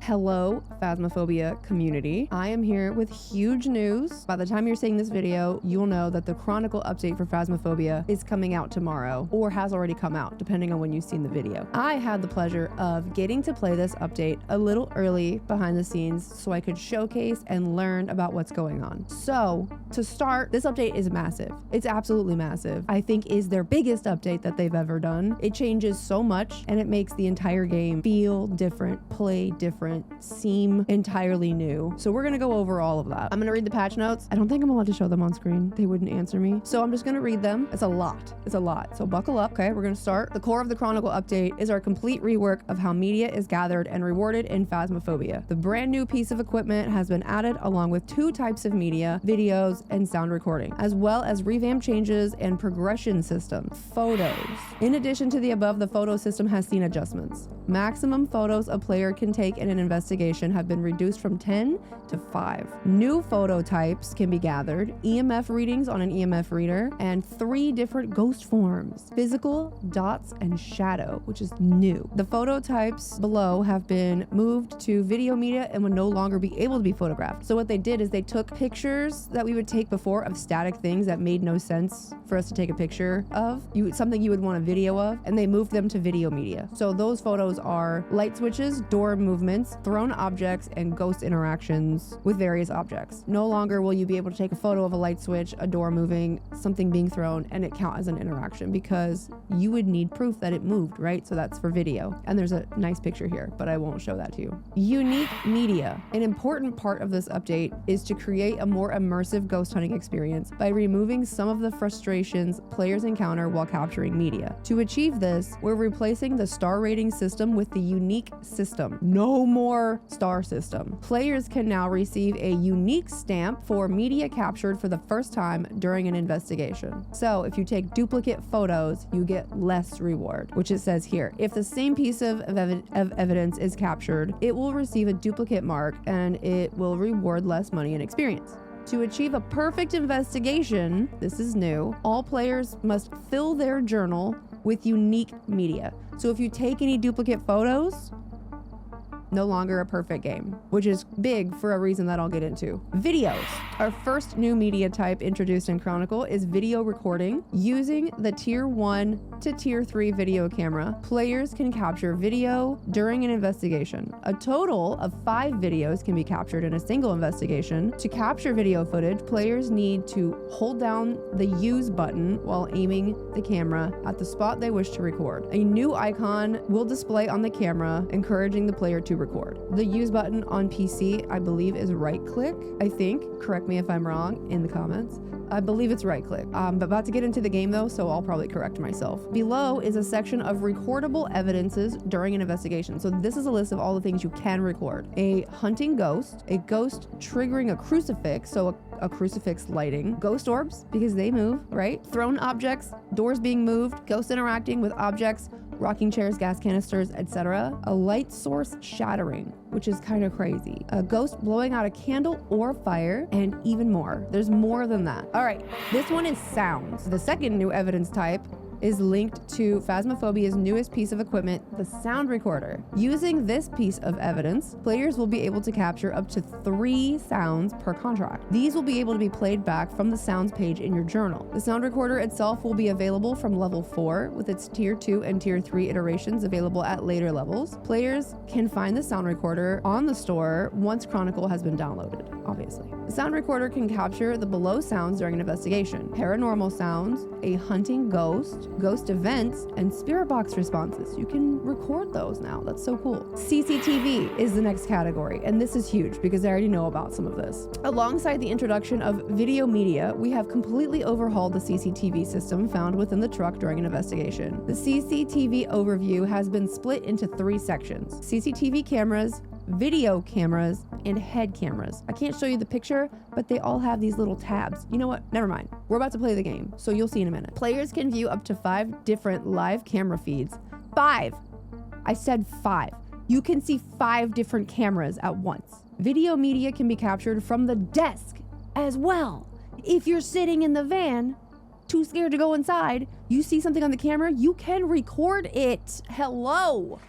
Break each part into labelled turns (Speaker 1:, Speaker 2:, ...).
Speaker 1: Hello, Phasmophobia community. I am here with huge news. By the time you're seeing this video, you'll know that the Chronicle update for Phasmophobia is coming out tomorrow, or has already come out, depending on when you've seen the video. I had the pleasure of getting to play this update a little early behind the scenes so I could showcase and learn about what's going on. So, to start, this update is massive. It's absolutely massive. I think is their biggest update that they've ever done. It changes so much, and it makes the entire game feel different, play different, seem entirely new. So we're gonna go over all of that. I'm gonna read the patch notes. I don't think I'm allowed to show them on screen. They wouldn't answer me. So I'm just gonna read them. It's a lot. It's a lot. So buckle up. Okay, we're gonna start. The core of the Chronicle update is our complete rework of how media is gathered and rewarded in Phasmophobia. The brand new piece of equipment has been added along with 2 types of media, videos, and sound recording, as well as revamp changes and progression systems. Photos. In addition to the above, the photo system has seen adjustments. Maximum photos a player can take in an investigation have been reduced from 10 to 5. New photo types can be gathered, EMF readings on an EMF reader, and 3 different ghost forms, physical, dots, and shadow, which is new. The photo types below have been moved to video media and would no longer be able to be photographed. So what they did is they took pictures that we would take before of static things that made no sense for us to take a picture of, something you would want a video of, and they moved them to video media. So those photos are light switches, door movements, thrown objects, and ghost interactions with various objects. No longer will you be able to take a photo of a light switch, a door moving, something being thrown, and it count as an interaction, because you would need proof that it moved, right? So that's for video. And there's a nice picture here, but I won't show that to you. Unique media. An important part of this update is to create a more immersive ghost hunting experience by removing some of the frustrations players encounter while capturing media. To achieve this, we're replacing the star rating system with the unique system. No more star system. Players can now receive a unique stamp for media captured for the first time during an investigation. So if you take duplicate photos, you get less reward, which it says here. If the same piece of evidence is captured, it will receive a duplicate mark and it will reward less money and experience. To achieve a perfect investigation, this is new, all players must fill their journal with unique media. So if you take any duplicate photos, no longer a perfect game, which is big for a reason that I'll get into. Videos. Our first new media type introduced in Chronicle is video recording. Using the tier 1 to tier 3 video camera, players can capture video during an investigation. A total of 5 videos can be captured in a single investigation. To capture video footage, players need to hold down the use button while aiming the camera at the spot they wish to record. A new icon will display on the camera, encouraging the player to record. The use button on PC, I believe, is right click. I think, correct me if I'm wrong in the comments. I believe it's right click. I'm about to get into the game though, so I'll probably correct myself. Below is a section of recordable evidences during an investigation. So this is a list of all the things you can record. A hunting ghost, a ghost triggering a crucifix, so a crucifix lighting, ghost orbs, because they move, right? Thrown objects, doors being moved, ghosts interacting with objects, rocking chairs, gas canisters, etc. A light source shattering, which is kind of crazy. A ghost blowing out a candle or fire, and even more. There's more than that. All right, this one is sounds. The second new evidence type is linked to Phasmophobia's newest piece of equipment, the sound recorder. Using this piece of evidence, players will be able to capture up to 3 sounds per contract. These will be able to be played back from the sounds page in your journal. The sound recorder itself will be available from level 4, with its tier 2 and tier 3 iterations available at later levels. Players can find the sound recorder on the store once Chronicle has been downloaded, obviously. The sound recorder can capture the below sounds during an investigation: paranormal sounds, a hunting ghost, ghost events, and spirit box responses. You can record those now. That's so cool. CCTV is the next category, and this is huge because I already know about some of this. Alongside the introduction of video media, we have completely overhauled the CCTV system found within the truck during an investigation. The CCTV overview has been split into 3 sections: CCTV cameras, video cameras, and head cameras. I can't show you the picture, but they all have these little tabs. You know what? Never mind. We're about to play the game, so you'll see in a minute. Players can view up to 5 different live camera feeds. 5! I said 5. You can see 5 different cameras at once. Video media can be captured from the desk as well. If you're sitting in the van, too scared to go inside, you see something on the camera, you can record it. Hello!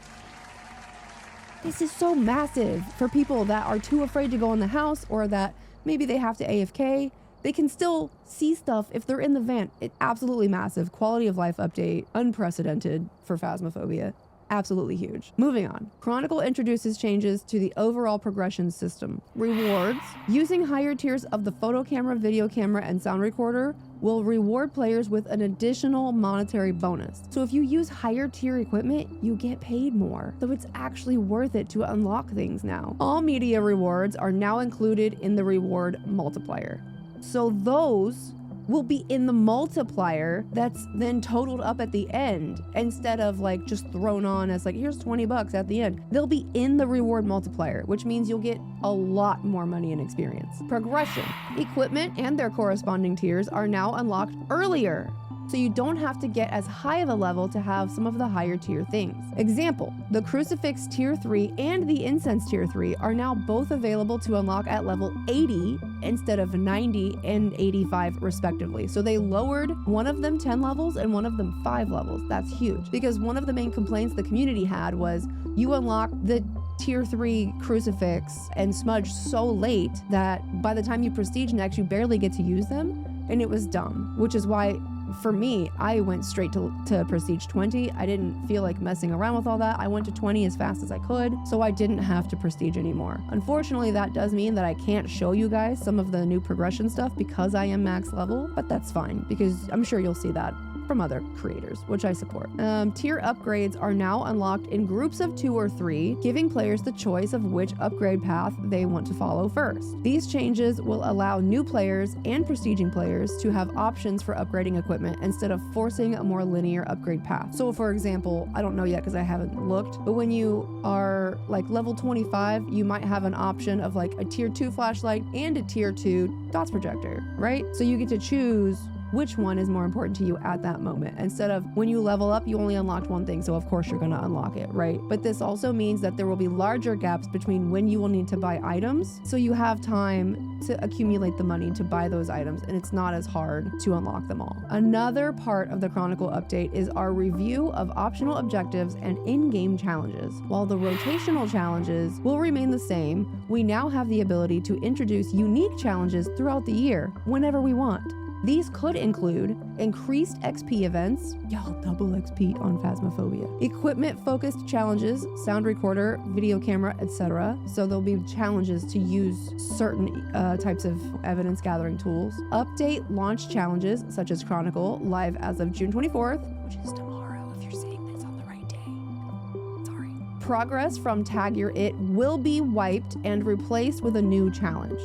Speaker 1: This is so massive for people that are too afraid to go in the house, or that maybe they have to AFK. They can still see stuff if they're in the van. It's absolutely massive. Quality of life update, unprecedented for Phasmophobia. Absolutely huge. Moving on. Chronicle introduces changes to the overall progression system. Rewards. Using higher tiers of the photo camera, video camera, and sound recorder will reward players with an additional monetary bonus. So if you use higher tier equipment, you get paid more. So it's actually worth it to unlock things now. All media rewards are now included in the reward multiplier. So those will be in the multiplier that's then totaled up at the end, instead of like just thrown on as like, here's 20 bucks at the end. They'll be in the reward multiplier, which means you'll get a lot more money and experience. Progression. Equipment and their corresponding tiers are now unlocked earlier, so you don't have to get as high of a level to have some of the higher tier things. Example, the Crucifix Tier 3 and the Incense Tier 3 are now both available to unlock at level 80 instead of 90 and 85 respectively. So they lowered one of them 10 levels and one of them 5 levels. That's huge, because one of the main complaints the community had was you unlock the Tier 3 Crucifix and Smudge so late that by the time you prestige next, you barely get to use them, and it was dumb, which is why for me, I went straight to prestige 20. I didn't feel like messing around with all that. I went to 20 as fast as I could, so I didn't have to prestige anymore. Unfortunately, that does mean that I can't show you guys some of the new progression stuff because I am max level, but that's fine, because I'm sure you'll see that from other creators, which I support. Tier upgrades are now unlocked in groups of 2 or 3, giving players the choice of which upgrade path they want to follow first. These changes will allow new players and prestiging players to have options for upgrading equipment instead of forcing a more linear upgrade path. So for example, I don't know yet because I haven't looked, but when you are like level 25, you might have an option of like a tier 2 flashlight and a tier 2 dots projector, right? So you get to choose which one is more important to you at that moment, instead of when you level up, you only unlocked one thing, so of course you're going to unlock it, right? But this also means that there will be larger gaps between when you will need to buy items, so you have time to accumulate the money to buy those items, and it's not as hard to unlock them all. Another part of the Chronicle update is our review of optional objectives and in-game challenges. While the rotational challenges will remain the same, we now have the ability to introduce unique challenges throughout the year, whenever we want. These could include increased XP events, y'all double XP on Phasmophobia, equipment-focused challenges, sound recorder, video camera, etc. So there'll be challenges to use certain types of evidence-gathering tools. Update launch challenges, such as Chronicle, live as of June 24th, which is tomorrow if you're seeing this on the right day. Sorry. Progress from Tag Your It will be wiped and replaced with a new challenge.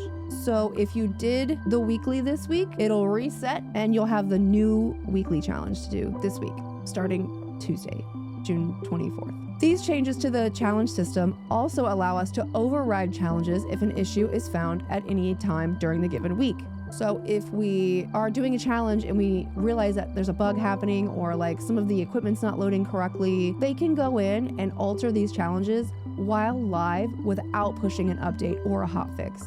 Speaker 1: So if you did the weekly this week, it'll reset and you'll have the new weekly challenge to do this week, starting Tuesday, June 24th. These changes to the challenge system also allow us to override challenges if an issue is found at any time during the given week. So if we are doing a challenge and we realize that there's a bug happening, or like some of the equipment's not loading correctly, they can go in and alter these challenges while live without pushing an update or a hotfix.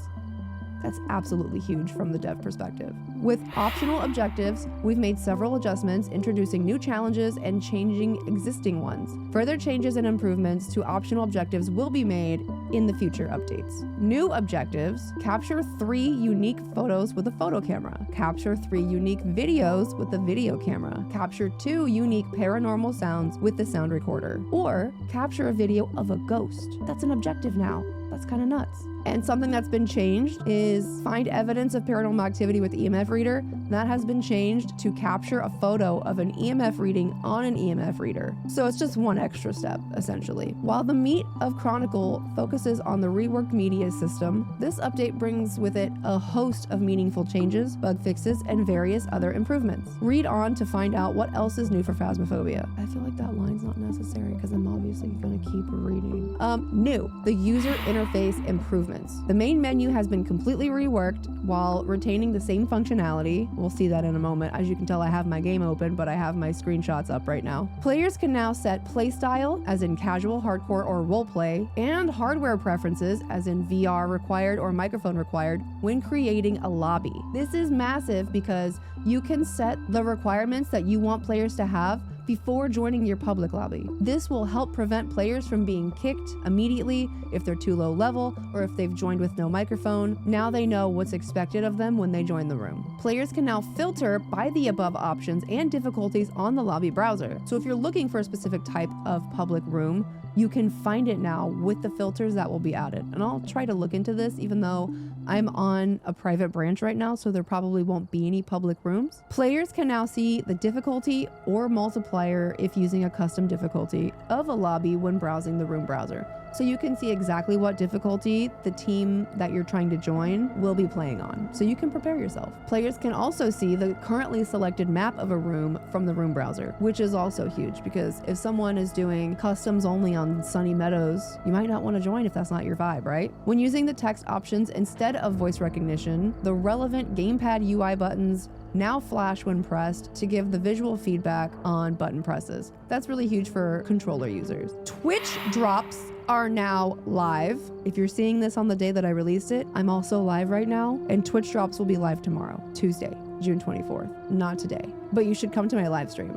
Speaker 1: That's absolutely huge from the dev perspective. With optional objectives, we've made several adjustments, introducing new challenges and changing existing ones. Further changes and improvements to optional objectives will be made in the future updates. New objectives: capture 3 unique photos with a photo camera, capture 3 unique videos with a video camera, capture 2 unique paranormal sounds with the sound recorder, or capture a video of a ghost. That's an objective now. That's kind of nuts. And something that's been changed is find evidence of paranormal activity with the EMF reader. That has been changed to capture a photo of an EMF reading on an EMF reader. So it's just one extra step, essentially. While the meat of Chronicle focuses on the reworked media system, this update brings with it a host of meaningful changes, bug fixes, and various other improvements. Read on to find out what else is new for Phasmophobia. I feel like that line's not necessary because I'm obviously going to keep reading. New, the user interface improvements. The main menu has been completely reworked while retaining the same functionality. We'll see that in a moment. As you can tell, I have my game open, but I have my screenshots up right now. Players can now set playstyle, as in casual, hardcore, or roleplay, and hardware preferences, as in VR required or microphone required, when creating a lobby. This is massive because you can set the requirements that you want players to have before joining your public lobby. This will help prevent players from being kicked immediately if they're too low level or if they've joined with no microphone. Now they know what's expected of them when they join the room. Players can now filter by the above options and difficulties on the lobby browser. So if you're looking for a specific type of public room, you can find it now with the filters that will be added. And I'll try to look into this, even though I'm on a private branch right now, so there probably won't be any public rooms. Players can now see the difficulty or multiplier if using a custom difficulty of a lobby when browsing the room browser. So you can see exactly what difficulty the team that you're trying to join will be playing on, so you can prepare yourself. Players can also see the currently selected map of a room from the room browser, which is also huge because if someone is doing customs only on Sunny Meadows, you might not want to join if that's not your vibe, right? When using the text options instead of voice recognition, the relevant gamepad UI buttons now flash when pressed to give the visual feedback on button presses. That's really huge for controller users. Twitch drops are now live. If you're seeing this on the day that I released it, I'm also live right now, and Twitch drops will be live tomorrow, Tuesday, June 24th, not today, but you should come to my live stream.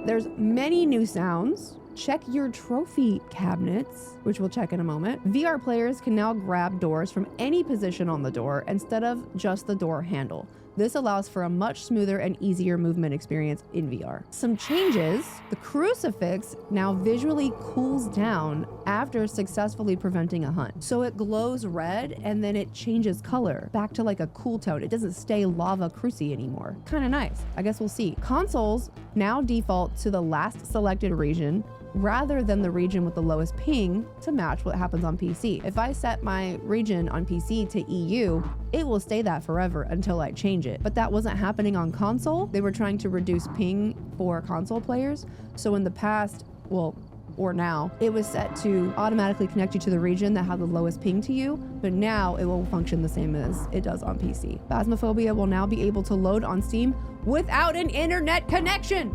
Speaker 1: There's many new sounds. Check your trophy cabinets, which we'll check in a moment. VR players can now grab doors from any position on the door instead of just the door handle. This allows for a much smoother and easier movement experience in VR. Some changes: the crucifix now visually cools down after successfully preventing a hunt. So it glows red and then it changes color back to like a cool tone. It doesn't stay lava cruci anymore. Kind of nice. I guess we'll see. Consoles now default to the last selected region rather than the region with the lowest ping to match what happens on PC. If I set my region on PC to EU, it will stay that forever until I change it. But that wasn't happening on console. They were trying to reduce ping for console players. So in the past, well, or now, it was set to automatically connect you to the region that had the lowest ping to you, but now it will function the same as it does on PC. Phasmophobia will now be able to load on Steam without an internet connection.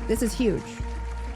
Speaker 1: This is huge.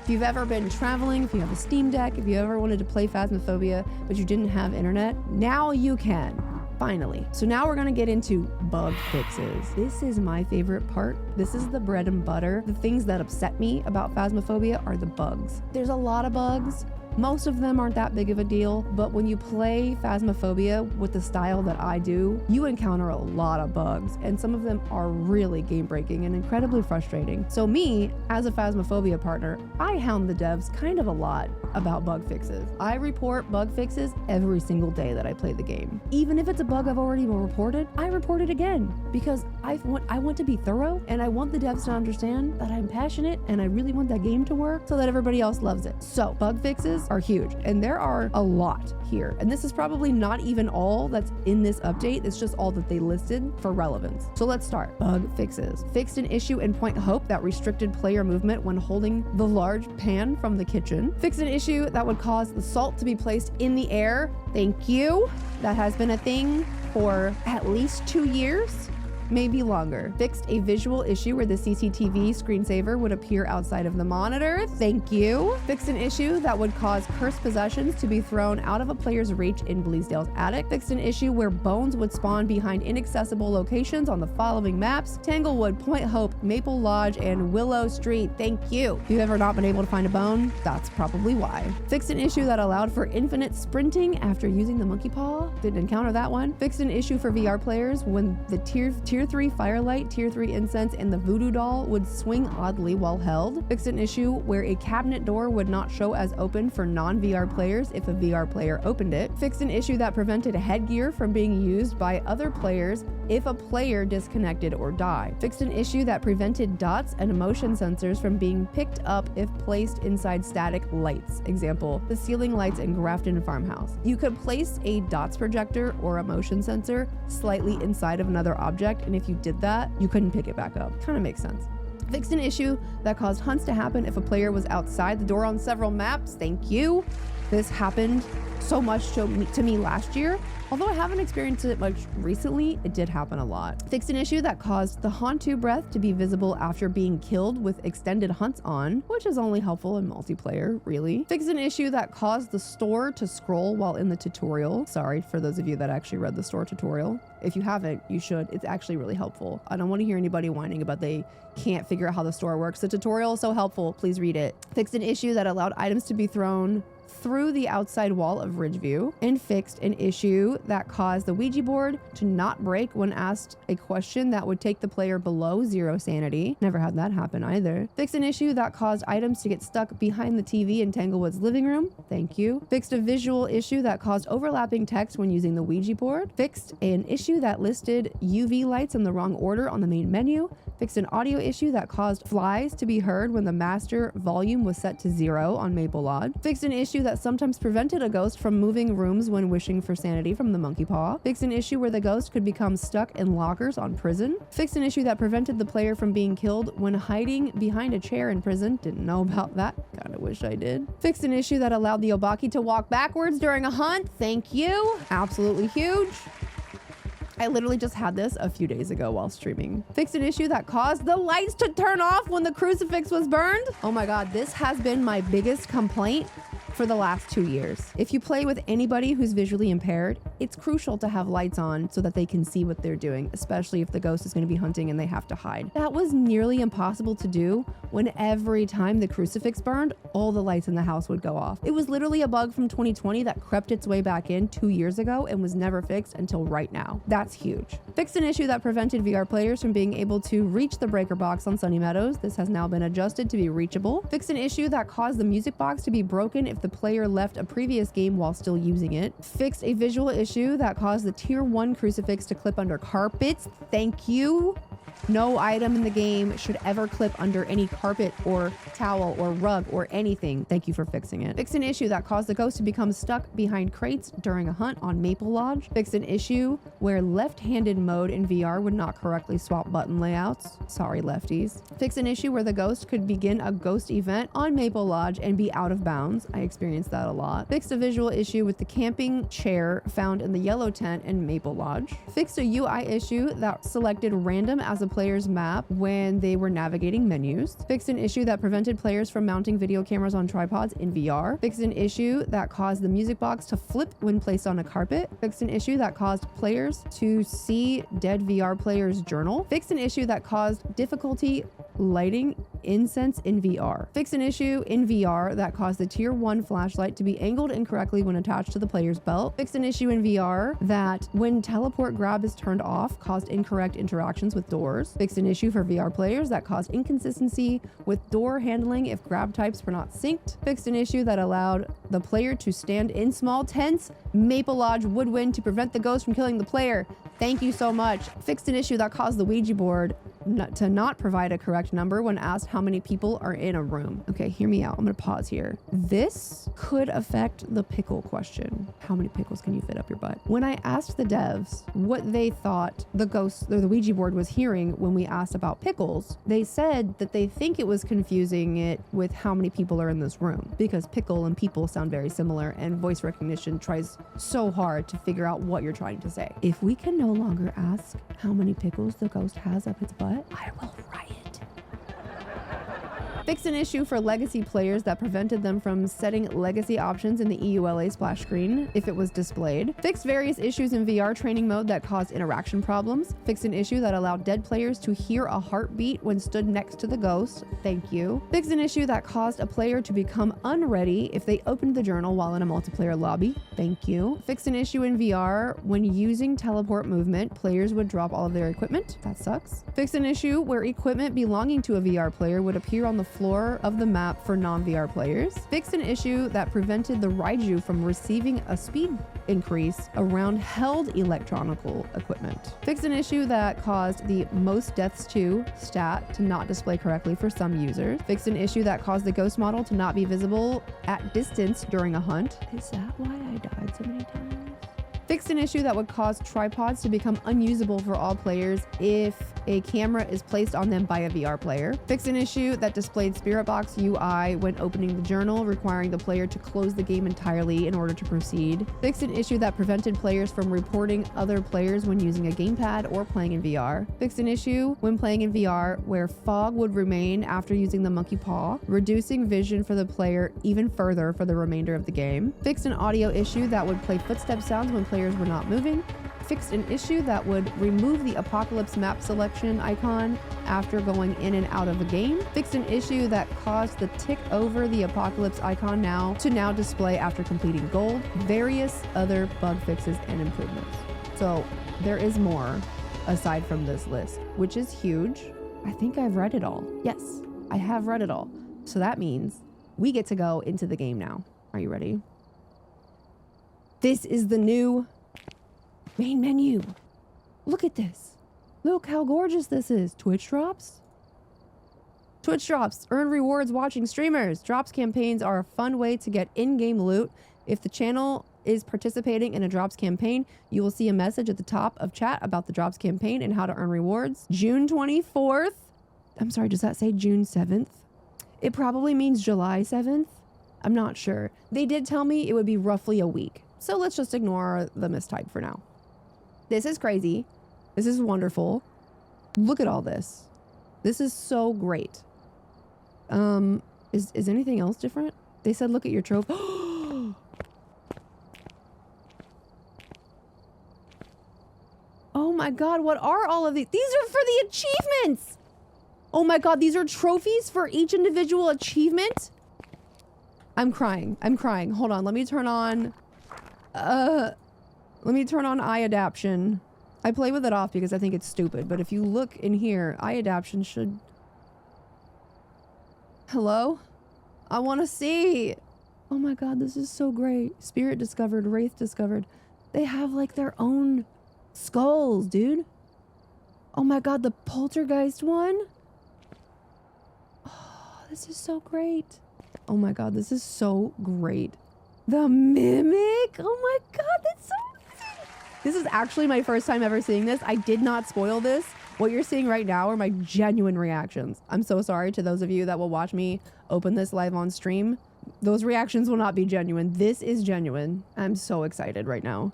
Speaker 1: If you've ever been traveling, if you have a Steam Deck, if you ever wanted to play Phasmophobia, but you didn't have internet, now you can, finally. So now we're gonna get into bug fixes. This is my favorite part. This is the bread and butter. The things that upset me about Phasmophobia are the bugs. There's a lot of bugs. Most of them aren't that big of a deal, but when you play Phasmophobia with the style that I do, you encounter a lot of bugs, and some of them are really game-breaking and incredibly frustrating. So me, as a Phasmophobia partner, I hound the devs kind of a lot about bug fixes. I report bug fixes every single day that I play the game. Even if it's a bug I've already reported, I report it again because I want to be thorough, and I want the devs to understand that I'm passionate and I really want that game to work so that everybody else loves it. So bug fixes are huge, and there are a lot here. And this is probably not even all that's in this update. It's just all that they listed for relevance. So let's start. Bug fixes. Fixed an issue in Point Hope that restricted player movement when holding the large pan from the kitchen. Fixed an issue that would cause the salt to be placed in the air. Thank you. That has been a thing for at least 2 years. Maybe longer. Fixed a visual issue where the CCTV screensaver would appear outside of the monitor. Thank you. Fixed an issue that would cause cursed possessions to be thrown out of a player's reach in Bleasdale's attic. Fixed an issue where bones would spawn behind inaccessible locations on the following maps: Tanglewood, Point Hope, Maple Lodge, and Willow Street. Thank you. If you've ever not been able to find a bone, that's probably why. Fixed an issue that allowed for infinite sprinting after using the monkey paw. Didn't encounter that one. Fixed an issue for VR players when the tier 3 firelight, tier 3 incense, and the voodoo doll would swing oddly while held. Fixed an issue where a cabinet door would not show as open for non-VR players if a VR player opened it. Fixed an issue that prevented headgear from being used by other players if a player disconnected or died. Fixed an issue that prevented dots and motion sensors from being picked up if placed inside static lights. Example, the ceiling lights in Grafton Farmhouse. You could place a dots projector or a motion sensor slightly inside of another object, and if you did that, you couldn't pick it back up. Kind of makes sense. Fixed an issue that caused hunts to happen if a player was outside the door on several maps. Thank you. This happened so much to me last year. Although I haven't experienced it much recently, it did happen a lot. Fixed an issue that caused the Hantu breath to be visible after being killed with extended hunts on, which is only helpful in multiplayer, really. Fixed an issue that caused the store to scroll while in the tutorial. Sorry for those of you that actually read the store tutorial. If you haven't, you should. It's actually really helpful. I don't want to hear anybody whining about they can't figure out how the store works. The tutorial is so helpful. Please read it. Fixed an issue that allowed items to be thrown through the outside wall of Ridgeview, and fixed an issue that caused the Ouija board to not break when asked a question that would take the player below 0 sanity. Never had that happen either. Fixed an issue that caused items to get stuck behind the TV in Tanglewood's living room. Thank you. Fixed a visual issue that caused overlapping text when using the Ouija board. Fixed an issue that listed UV lights in the wrong order on the main menu. Fixed an audio issue that caused flies to be heard when the master volume was set to 0 on Maple Lodge. Fixed an issue that sometimes prevented a ghost from moving rooms when wishing for sanity from the monkey paw. Fixed an issue where the ghost could become stuck in lockers on prison. Fixed an issue that prevented the player from being killed when hiding behind a chair in prison. Didn't know about that. Kinda wish I did. Fixed an issue that allowed the Obaki to walk backwards during a hunt. Thank you. Absolutely huge. I literally just had this a few days ago while streaming. Fixed an issue that caused the lights to turn off when the crucifix was burned. Oh my God, this has been my biggest complaint for the last 2 years. If you play with anybody who's visually impaired, it's crucial to have lights on so that they can see what they're doing, especially if the ghost is going to be hunting and they have to hide. That was nearly impossible to do when every time the crucifix burned, all the lights in the house would go off. It was literally a bug from 2020 that crept its way back in 2 years ago and was never fixed until right now. That's huge. Fixed an issue that prevented VR players from being able to reach the breaker box on Sunny Meadows. This has now been adjusted to be reachable. Fixed an issue that caused the music box to be broken if the player left a previous game while still using it. Fixed a visual issue that caused the tier 1 crucifix to clip under carpets. Thank you. No item in the game should ever clip under any carpet or towel or rug or anything. Thank you for fixing it. Fixed an issue that caused the ghost to become stuck behind crates during a hunt on Maple Lodge. Fixed an issue where left-handed mode in VR would not correctly swap button layouts. Sorry, lefties. Fixed an issue where the ghost could begin a ghost event on Maple Lodge and be out of bounds. I experienced that a lot. Fixed a visual issue with the camping chair found in the yellow tent in Maple Lodge. Fixed a UI issue that selected random as a player's map when they were navigating menus. Fixed an issue that prevented players from mounting video cameras on tripods in VR. Fixed an issue that caused the music box to flip when placed on a carpet. Fixed an issue that caused players to see dead VR players' journal. Fixed an issue that caused difficulty lighting incense in VR. Fixed an issue in VR that caused the tier 1 flashlight to be angled incorrectly when attached to the player's belt. Fixed an issue in VR that when teleport grab is turned off caused incorrect interactions with doors. Fixed an issue for VR players that caused inconsistency with door handling if grab types were not synced. Fixed an issue that allowed the player to stand in small tents, Maple Lodge woodwind, to prevent the ghost from killing the player. Thank you so much. Fixed an issue that caused the Ouija board to not provide a correct number when asked how many people are in a room. Okay, hear me out. I'm gonna pause here. This could affect the pickle question. How many pickles can you fit up your butt? When I asked the devs what they thought the ghost or the Ouija board was hearing when we asked about pickles, they said that they think it was confusing it with how many people are in this room, because pickle and people sound very similar and voice recognition tries so hard to figure out what you're trying to say. If we can no longer ask how many pickles the ghost has up its butt, I will riot. Fixed an issue for legacy players that prevented them from setting legacy options in the EULA splash screen if it was displayed. Fixed various issues in VR training mode that caused interaction problems. Fixed an issue that allowed dead players to hear a heartbeat when stood next to the ghost. Thank you. Fixed an issue that caused a player to become unready if they opened the journal while in a multiplayer lobby. Thank you. Fixed an issue in VR when using teleport movement, players would drop all of their equipment. That sucks. Fixed an issue where equipment belonging to a VR player would appear on the floor of the map for non-VR players. Fixed an issue that prevented the Raiju from receiving a speed increase around held electronical equipment. Fixed an issue that caused the most deaths to stat to not display correctly for some users. Fixed an issue that caused the ghost model to not be visible at distance during a hunt. Is that why I died so many times? Fixed an issue that would cause tripods to become unusable for all players if a camera is placed on them by a VR player. Fixed an issue that displayed Spirit Box UI when opening the journal, requiring the player to close the game entirely in order to proceed. Fixed an issue that prevented players from reporting other players when using a gamepad or playing in VR. Fixed an issue when playing in VR where fog would remain after using the monkey paw, reducing vision for the player even further for the remainder of the game. Fixed an audio issue that would play footstep sounds when players were not moving. Fixed an issue that would remove the apocalypse map selection icon after going in and out of the game. Fixed an issue that caused the tick over the apocalypse icon to now display after completing gold. Various other bug fixes and improvements. So there is more aside from this list, which is huge. I think I've read it all. Yes, I have read it all. So that means we get to go into the game now. Are you ready? This is the new main menu. Look at this. Look how gorgeous this is. Twitch drops. Twitch drops. Earn rewards watching streamers. Drops campaigns are a fun way to get in-game loot. If the channel is participating in a drops campaign, you will see a message at the top of chat about the drops campaign and how to earn rewards. June 24th. I'm sorry, does that say June 7th? It probably means July 7th. I'm not sure. They did tell me it would be roughly a week. So let's just ignore the mistype for now. This is crazy. This is wonderful. Look at all this. This is so great. Is anything else different? They said look at your trophy. Oh my god, what are all of these? These are for the achievements! Oh my god, these are trophies for each individual achievement? I'm crying. I'm crying. Hold on, let me turn on eye adaption. I play with it off because I think it's stupid, but if you look in here, eye adaption should... Hello? I want to see. Oh my god, this is so great. Spirit discovered, Wraith discovered. They have like their own skulls, dude. Oh my god, the poltergeist one? Oh, this is so great. Oh my god, this is so great. The mimic? Oh my god, that's so amazing. This is actually my first time ever seeing this. I did not spoil this. What you're seeing right now are my genuine reactions. I'm so sorry to those of you that will watch me open this live on stream. Those reactions will not be genuine. This is genuine. I'm so excited right now.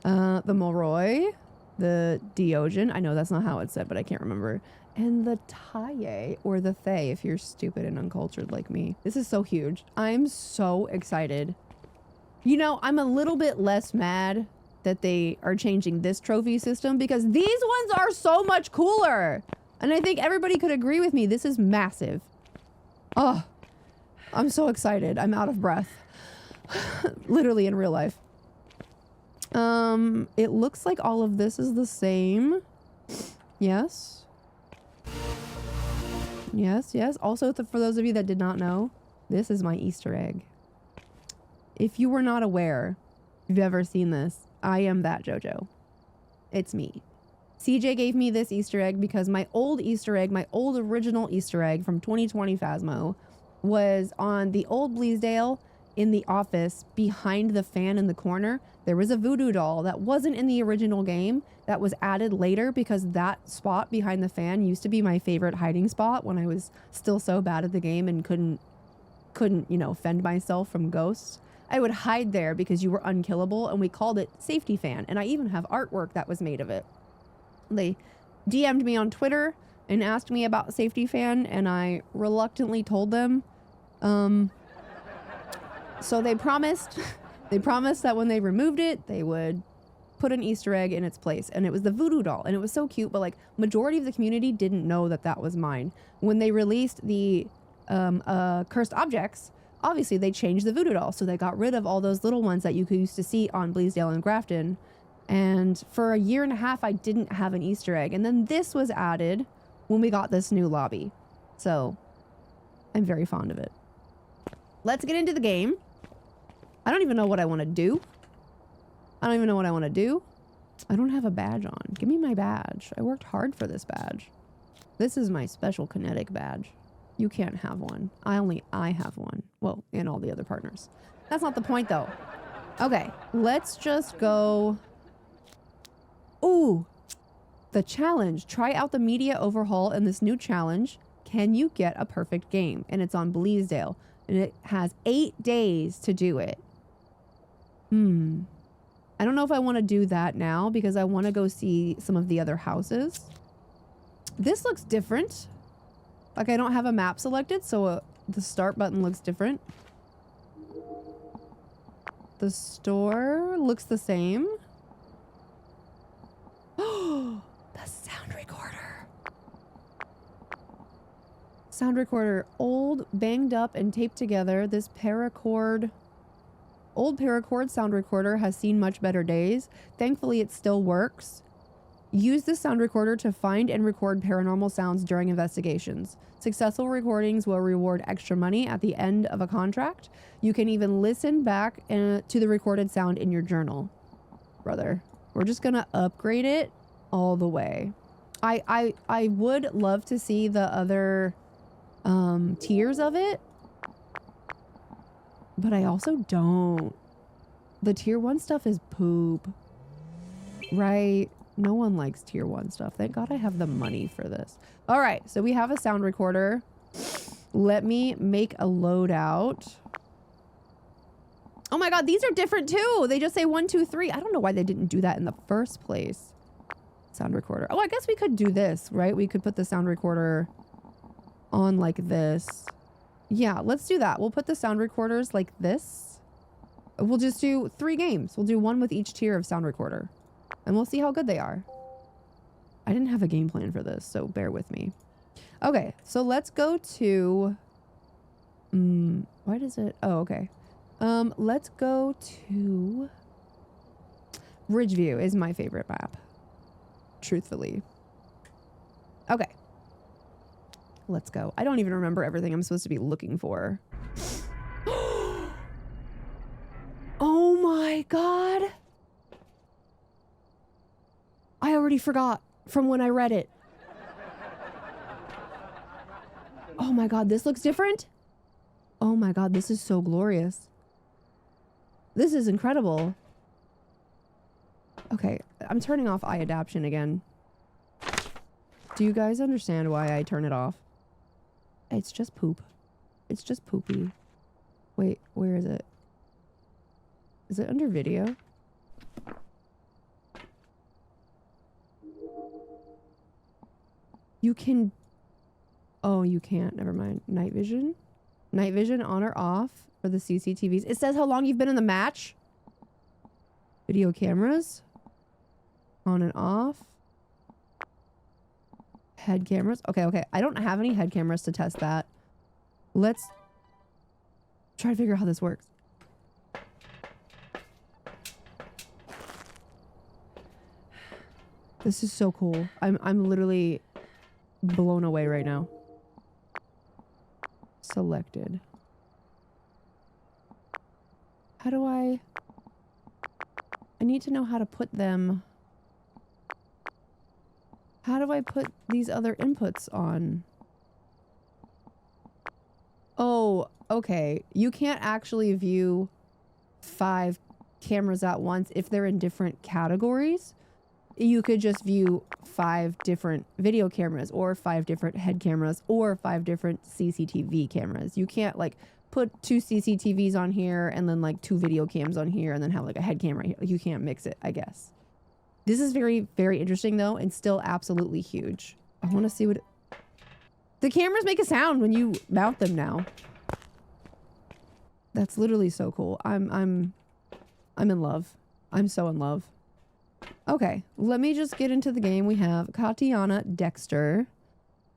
Speaker 1: The Moroi, the Diogen. I know that's not how it's said, but I can't remember. And the Taye, or the Thay, if you're stupid and uncultured like me. This is so huge. I'm so excited. You know, I'm a little bit less mad that they are changing this trophy system because these ones are so much cooler. And I think everybody could agree with me. This is massive. Oh, I'm so excited. I'm out of breath. Literally in real life. It looks like all of this is the same. Yes. Yes, yes. Also, for those of you that did not know, this is my Easter egg. If you were not aware, if you've ever seen this, I am that JoJo. It's me. CJ gave me this Easter egg because my old Easter egg, my old original Easter egg from 2020 Phasmo was on the old Bleasdale in the office behind the fan in the corner. There was a voodoo doll that wasn't in the original game that was added later because that spot behind the fan used to be my favorite hiding spot when I was still so bad at the game and couldn't, you know, fend myself from ghosts. I would hide there because you were unkillable and we called it Safety Fan. And I even have artwork that was made of it. They DM'd me on Twitter and asked me about Safety Fan and I reluctantly told them. So they promised that when they removed it, they would put an Easter egg in its place. And it was the voodoo doll. And it was so cute, but like majority of the community didn't know that that was mine. When they released the cursed objects, obviously they changed the voodoo doll. So they got rid of all those little ones that you used to see on Bleasdale and Grafton. And for a year and a half, I didn't have an Easter egg. And then this was added when we got this new lobby. So I'm very fond of it. Let's get into the game. I don't even know what I want to do. I don't even know what I want to do. I don't have a badge on. Give me my badge. I worked hard for this badge. This is my special Kinetic badge. You can't have one. I have one. Well, and all the other partners. That's not the point though. Okay, let's just go. Ooh, the challenge. Try out the media overhaul in this new challenge. Can you get a perfect game? And it's on Bleasdale. And it has 8 days to do it. I don't know if I want to do that now because I want to go see some of the other houses. This looks different. Like I don't have a map selected, so the start button looks different. The store looks the same. Oh, the sound recorder. Sound recorder. Old, banged up, and taped together. This old paracord sound recorder has seen much better days. Thankfully, it still works. Use this sound recorder to find and record paranormal sounds during investigations. Successful recordings will reward extra money at the end of a contract. You can even listen back to the recorded sound in your journal. Brother, we're just gonna upgrade it all the way. I would love to see the other tiers of it, but I also don't. The tier 1 stuff is poop, right? No one likes tier 1 stuff. Thank God I have the money for this. All right, so we have a sound recorder. Let me make a loadout. Oh my God, these are different too. They just say 1, 2, 3. I don't know why they didn't do that in the first place. Sound recorder. Oh, I guess we could do this, right? We could put the sound recorder on like this. Yeah, let's do that. We'll put the sound recorders like this. We'll just do 3 games. We'll do 1 with each tier of sound recorder. And we'll see how good they are. I didn't have a game plan for this, so bear with me. Okay, so let's go to... why does it... Oh, okay. Let's go to... Ridgeview is my favorite map. Truthfully. Okay. Let's go. I don't even remember everything I'm supposed to be looking for. Oh my God. I already forgot from when I read it. Oh my God, this looks different. Oh my God, this is so glorious. This is incredible. Okay, I'm turning off eye adaption again. Do you guys understand why I turn it off? It's just poop. It's just poopy. Wait, where is it? Is it under video? You can... Oh, you can't. Never mind. Night vision? Night vision on or off for the CCTVs. It says how long you've been in the match. Video cameras. On and off. Head cameras. Okay. I don't have any head cameras to test that. Let's try to figure out how this works. This is so cool. I'm literally blown away right now. Selected. How do I need to know how to put them. How do I put these other inputs on? Oh, okay. You can't actually view 5 cameras at once if they're in different categories. You could just view 5 different video cameras or 5 different head cameras or 5 different CCTV cameras. You can't like put 2 CCTVs on here and then like 2 video cams on here and then have like a head camera here. Like, you can't mix it, I guess. This is very, very interesting though, and still absolutely huge. I want to see what... The cameras make a sound when you mount them now. That's literally so cool. I'm in love. I'm so in love. Okay, let me just get into the game. We have Katiana Dexter.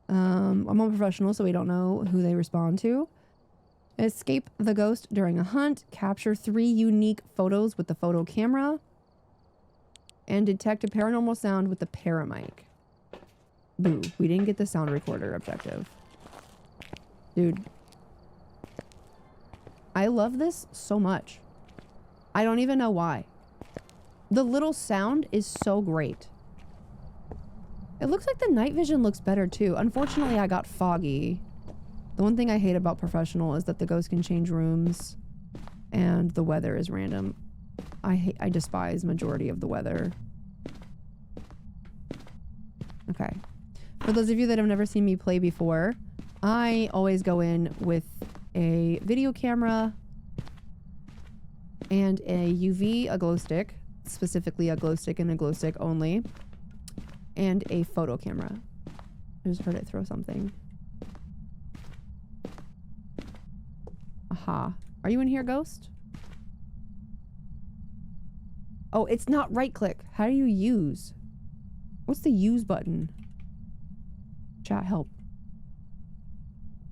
Speaker 1: I'm on professional, so we don't know who they respond to. Escape the ghost during a hunt. Capture 3 unique photos with the photo camera. And detect a paranormal sound with the paramic. Boo, we didn't get the sound recorder objective. Dude. I love this so much. I don't even know why. The little sound is so great. It looks like the night vision looks better too. Unfortunately, I got foggy. The one thing I hate about professional is that the ghost can change rooms and the weather is random. I despise majority of the weather. Okay. For those of you that have never seen me play before, I always go in with a video camera and a UV, a glow stick, specifically a glow stick and a glow stick only, and a photo camera. I just heard it throw something. Aha. Are you in here, ghost? Oh, it's not right click. How do you use? What's the use button? Chat, help.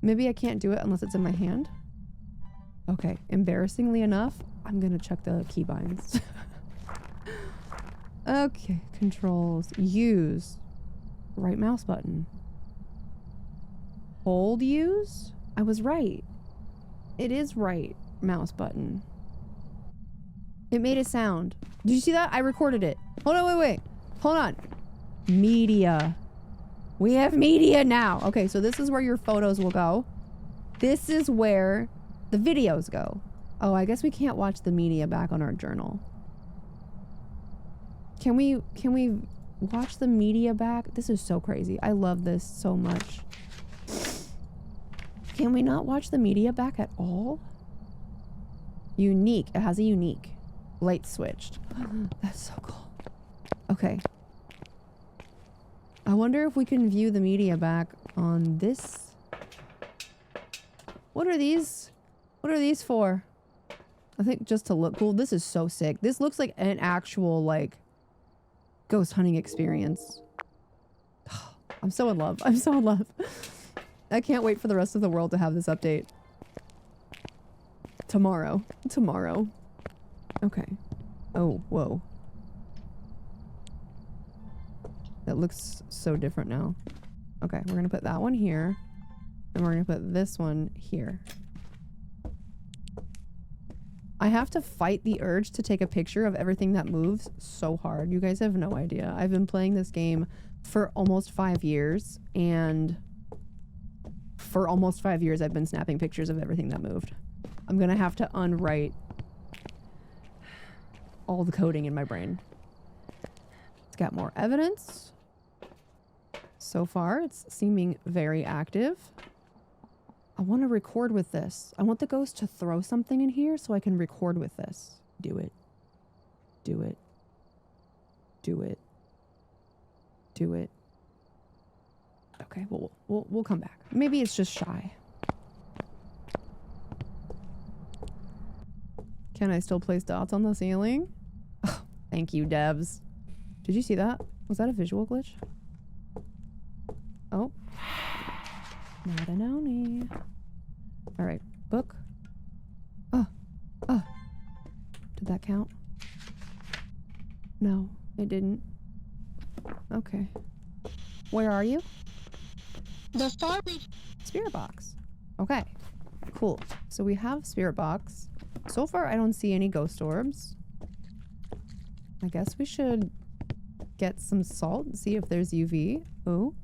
Speaker 1: Maybe I can't do it unless it's in my hand. Okay, embarrassingly enough, I'm gonna check the keybinds. Okay, controls. Use. Right mouse button. Hold use? I was right. It is right mouse button. It made a sound. Did you see that? I recorded it. Hold on, wait. Hold on. Media. We have media now. Okay, so this is where your photos will go. This is where the videos go. Oh, I guess we can't watch the media back on our journal. Can we watch the media back? This is so crazy. I love this so much. Can we not watch the media back at all? Unique. It has a unique. Light switched. That's so cool. Okay. I wonder if we can view the media back on this. What are these? What are these for? I think just to look cool. This is so sick. This looks like an actual, like, ghost hunting experience. I'm so in love. I'm so in love. I can't wait for the rest of the world to have this update. Tomorrow. Tomorrow. Okay. Oh, whoa. That looks so different now. Okay, we're gonna put that one here. And we're gonna put this one here. I have to fight the urge to take a picture of everything that moves so hard. You guys have no idea. I've been playing this game for almost 5 years, and for almost 5 years I've been snapping pictures of everything that moved. I'm gonna have to unwrite all the coding in my brain. It's got more evidence. So far, it's seeming very active. I want to record with this. I want the ghost to throw something in here so I can record with this. Do it. Do it. Do it. Do it. Okay, we'll come back. Maybe it's just shy. Can I still place dots on the ceiling? Oh, thank you, devs. Did you see that? Was that a visual glitch? Oh. Not an Oni. Alright, book. Oh. Oh. Did that count? No, it didn't. Okay. Where are you?
Speaker 2: The far
Speaker 1: Spirit box. Okay. Cool. So we have spirit box. So far, I don't see any ghost orbs. I guess we should get some salt and see if there's UV. Ooh.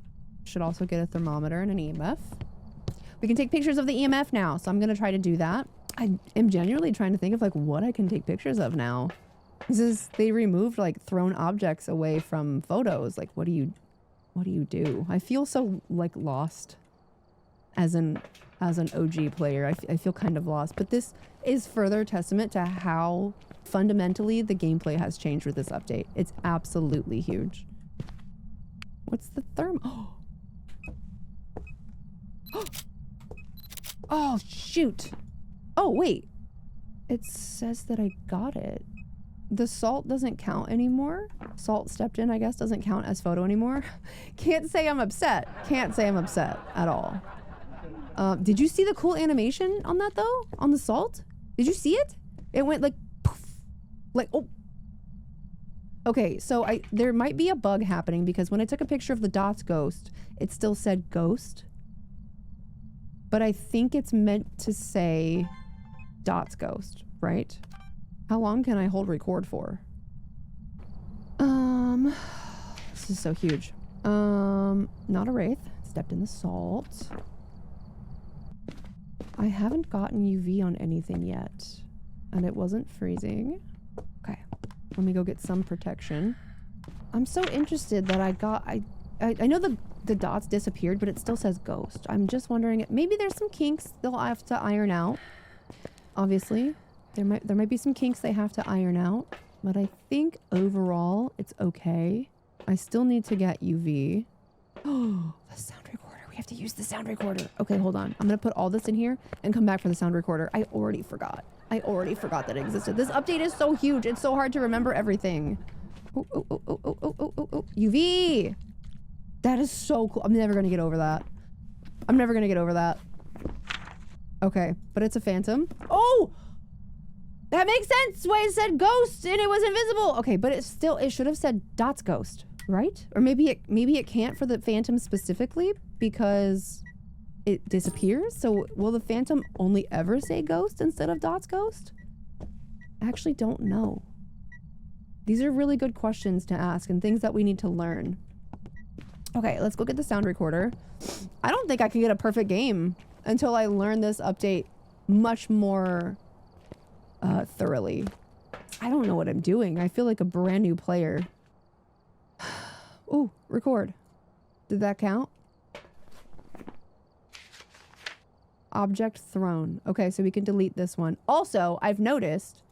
Speaker 1: Should also get a thermometer and an EMF. We can take pictures of the EMF now, so I'm gonna try to do that. I am genuinely trying to think of like what I can take pictures of now. This is, they removed like thrown objects away from photos. Like, what do you do? I feel so like lost as an OG player. I feel kind of lost, but this is further testament to how fundamentally the gameplay has changed with this update. It's absolutely huge. What's the thermo? Oh, shoot. Oh, wait. It says that I got it. The salt doesn't count anymore. Salt stepped in, I guess, doesn't count as photo anymore. Can't say I'm upset. Can't say I'm upset at all. Did you see the cool animation on that, though? On the salt? Did you see it? It went like, poof. Like, oh. Okay, so there might be a bug happening because when I took a picture of the dots ghost, it still said ghost. But I think it's meant to say dots ghost, right? How long can I hold record for? This is so huge. Not a wraith. Stepped in the salt. I haven't gotten UV on anything yet. And it wasn't freezing. Let me go get some protection. I'm so interested that I know the dots disappeared, but it still says ghost. I'm just wondering, maybe there's some kinks they'll have to iron out. Obviously, there might be some kinks they have to iron out, but I think overall it's okay. I still need to get UV. Oh, the sound recorder. We have to use the sound recorder. Okay, hold on. I'm gonna put all this in here and come back for the sound recorder. I already forgot that it existed. This update is so huge. It's so hard to remember everything. Oh, UV! That is so cool. I'm never gonna get over that. I'm never gonna get over that. Okay, but it's a phantom. Oh! That makes sense why it said ghost and it was invisible. Okay, but it should have said dots ghost, right? Or maybe it can't for the phantom specifically because it disappears. So will the phantom only ever say ghost instead of dots ghost? I actually don't know. These are really good questions to ask and things that we need to learn. Okay, let's go get the sound recorder. I don't think I can get a perfect game until I learn this update much more thoroughly. I don't know what I'm doing. I feel like a brand new player. Ooh, record. Did that count? Object thrown. Okay, so we can delete this one. Also, I've noticed...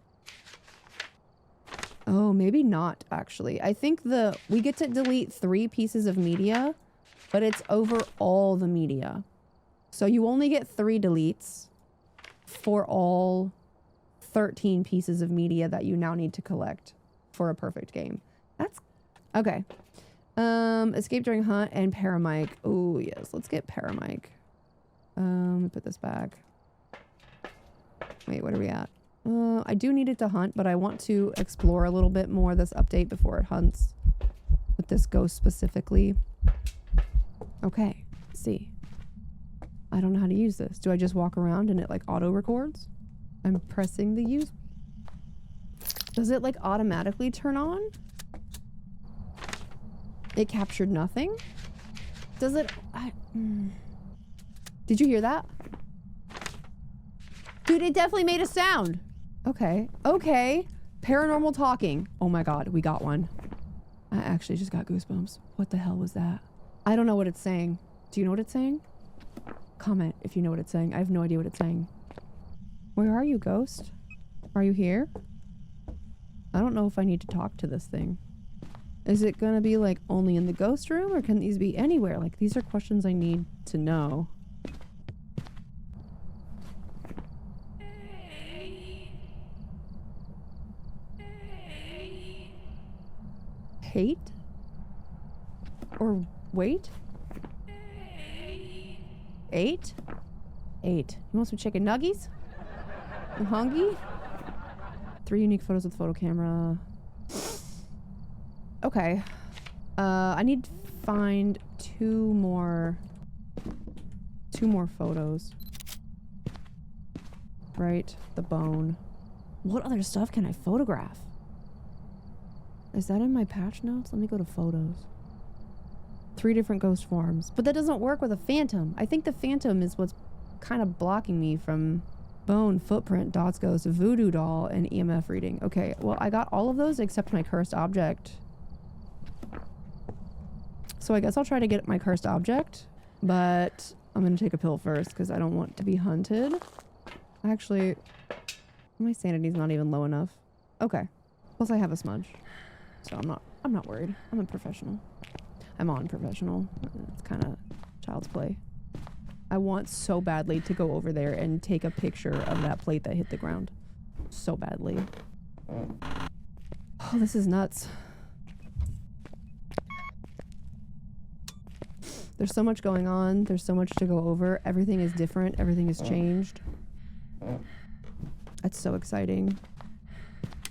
Speaker 1: Oh, maybe not, actually. I think we get to delete 3 pieces of media, but it's over all the media. So you only get 3 deletes for all 13 pieces of media that you now need to collect for a perfect game. That's... Okay. Escape during hunt and paramic. Oh, yes. Let's get paramic. Let me put this back. Wait, what are we at? I do need it to hunt, but I want to explore a little bit more this update before it hunts. With this ghost specifically. Okay, let's see. I don't know how to use this. Do I just walk around and it like auto records? I'm pressing the use. Does it like automatically turn on? It captured nothing? Does it... Did you hear that? Dude, it definitely made a sound. Okay. Okay. Paranormal talking. Oh my god, we got one. I actually just got goosebumps. What the hell was that? I don't know what it's saying. Do you know what it's saying? Comment if you know what it's saying. I have no idea what it's saying. Where are you, ghost? Are you here? I don't know if I need to talk to this thing. Is it gonna be like only in the ghost room or can these be anywhere? Like these are questions I need to know. Hate? Or wait? 8? 8. You want some chicken nuggies? I'm hungry? 3 unique photos with photo camera. Okay. I need to find 2 more photos. Right? The bone. What other stuff can I photograph? Is that in my patch notes? Let me go to photos. 3 different ghost forms. But that doesn't work with a phantom. I think the phantom is what's kind of blocking me from bone, footprint, dots ghost, voodoo doll, and EMF reading. Okay, well, I got all of those except my cursed object. So I guess I'll try to get my cursed object, but I'm gonna take a pill first because I don't want to be hunted. Actually, my sanity's not even low enough. Okay. Plus I have a smudge. So I'm not worried. I'm a professional. I'm on professional. It's kind of child's play. I want so badly to go over there and take a picture of that plate that hit the ground. So badly. Oh, this is nuts. There's so much going on. There's so much to go over. Everything is different. Everything has changed. That's so exciting.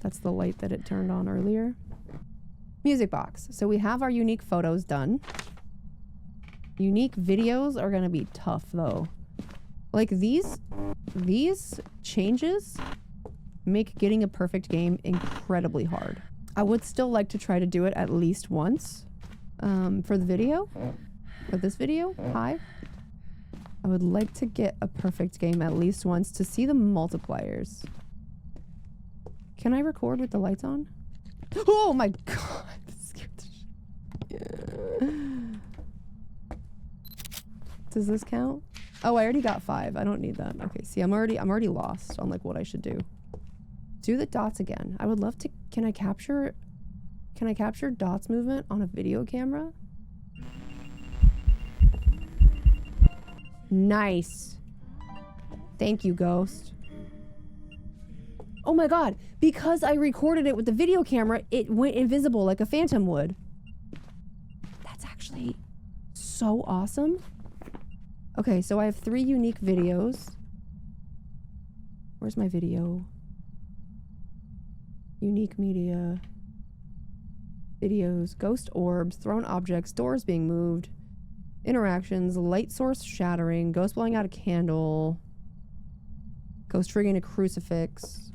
Speaker 1: That's the light that it turned on earlier. Music box. So we have our unique photos done. Unique videos are gonna be tough though. Like these changes make getting a perfect game incredibly hard. I would still like to try to do it at least once for the video. For this video, hi. I would like to get a perfect game at least once to see the multipliers. Can I record with the lights on? Oh my god. That scared the shit. Yeah. Does this count? Oh, I already got 5. I don't need that. Okay, see, I'm already lost on like what I should do. Do the dots again. I would love to. Can I capture dots movement on a video camera? Nice. Thank you, Ghost. Oh my god, because I recorded it with the video camera, it went invisible like a phantom would. That's actually so awesome. Okay, so I have 3 unique videos. Where's my video? Unique media. Videos, ghost orbs, thrown objects, doors being moved, interactions, light source shattering, ghost blowing out a candle, ghost triggering a crucifix.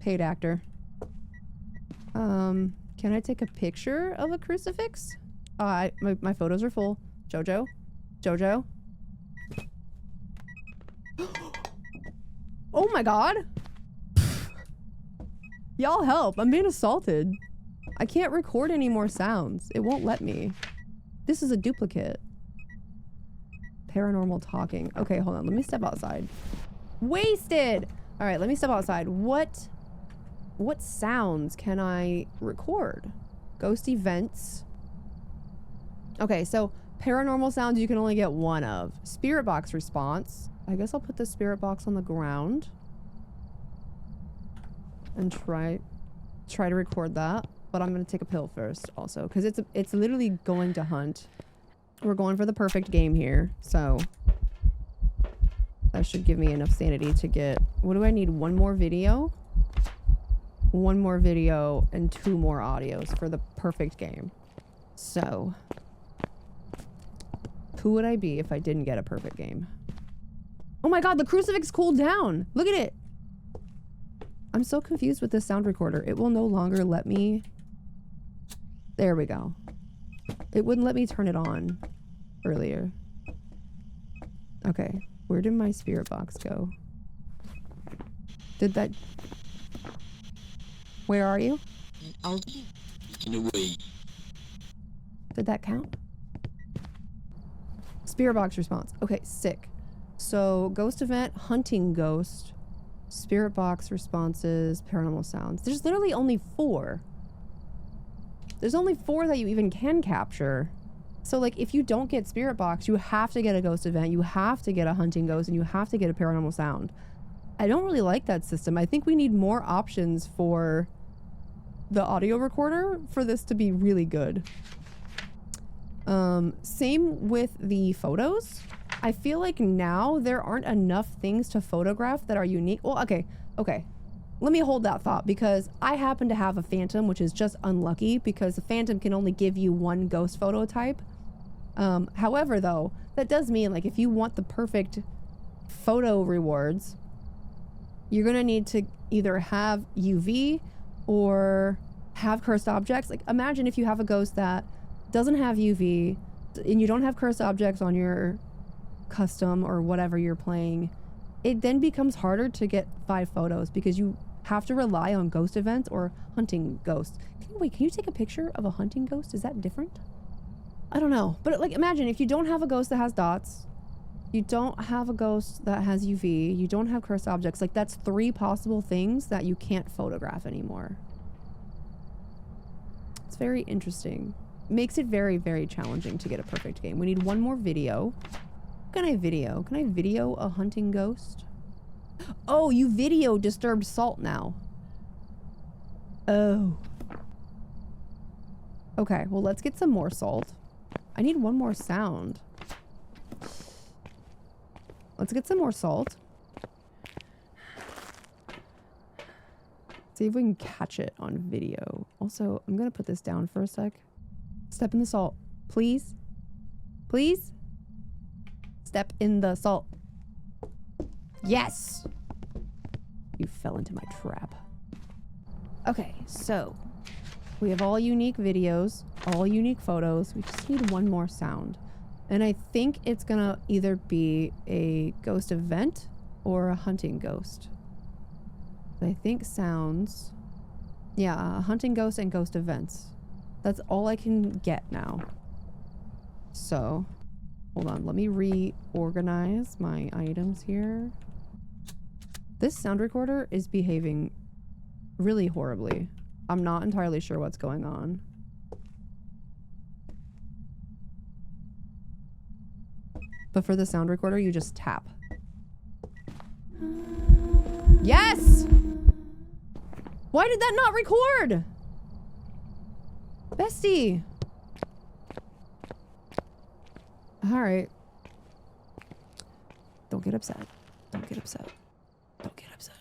Speaker 1: Paid actor. Can I take a picture of a crucifix? My photos are full. Jojo? Jojo? Oh my god! Y'all help, I'm being assaulted. I can't record any more sounds. It won't let me. This is a duplicate. Paranormal talking. Okay, hold on, let me step outside. Wasted! Alright, let me step outside. What sounds can I record? Ghost events. Okay, so paranormal sounds you can only get 1 of. Spirit box response. I guess I'll put the spirit box on the ground and try to record that. But I'm gonna take a pill first also, because it's literally going to hunt. We're going for the perfect game here, so that should give me enough sanity to get. What do I need? 1 more video? 1 more video and 2 more audios for the perfect game. So who would I be if I didn't get a perfect game? Oh my god, the crucifix cooled down. Look at it. I'm so confused with this sound recorder. It will no longer let me. There we go. It wouldn't let me turn it on earlier. Okay, where did my spirit box go? Did that... Where are you? Did that count? Spirit box response. Okay, sick. So, ghost event, hunting ghost, spirit box responses, paranormal sounds. There's literally only 4. There's only 4 that you even can capture. So, like, if you don't get spirit box, you have to get a ghost event, you have to get a hunting ghost, and you have to get a paranormal sound. I don't really like that system. I think we need more options for the audio recorder for this to be really good. Same with the photos. I feel like now there aren't enough things to photograph that are unique. Well, okay. Let me hold that thought, because I happen to have a phantom, which is just unlucky because the phantom can only give you 1 ghost photo type. However, though, that does mean, like, if you want the perfect photo rewards, you're gonna need to either have UV or have cursed objects. Like, imagine if you have a ghost that doesn't have UV and you don't have cursed objects on your custom or whatever you're playing, it then becomes harder to get 5 photos because you have to rely on ghost events or hunting ghosts. Can you take a picture of a hunting ghost? Is that different? I don't know. But, like, imagine if you don't have a ghost that has dots, you don't have a ghost that has UV, you don't have cursed objects. Like, that's 3 possible things that you can't photograph anymore. It's very interesting. Makes it very, very challenging to get a perfect game. We need 1 more video. What can I video? Can I video a hunting ghost? Oh, you video disturbed salt now. Oh. Okay, well, let's get some more salt. I need 1 more sound. Let's get some more salt. See if we can catch it on video. Also, I'm gonna put this down for a sec. Step in the salt. Please? Please? Step in the salt. Yes! You fell into my trap. Okay, so we have all unique videos, all unique photos. We just need 1 more sound. And I think it's gonna either be a ghost event or a hunting ghost. I think sounds. Yeah, hunting ghosts and ghost events. That's all I can get now. So, hold on. Let me reorganize my items here. This sound recorder is behaving really horribly. I'm not entirely sure what's going on. But for the sound recorder, you just tap. Yes! Why did that not record? Bestie! Alright. Don't get upset. Don't get upset. Don't get upset.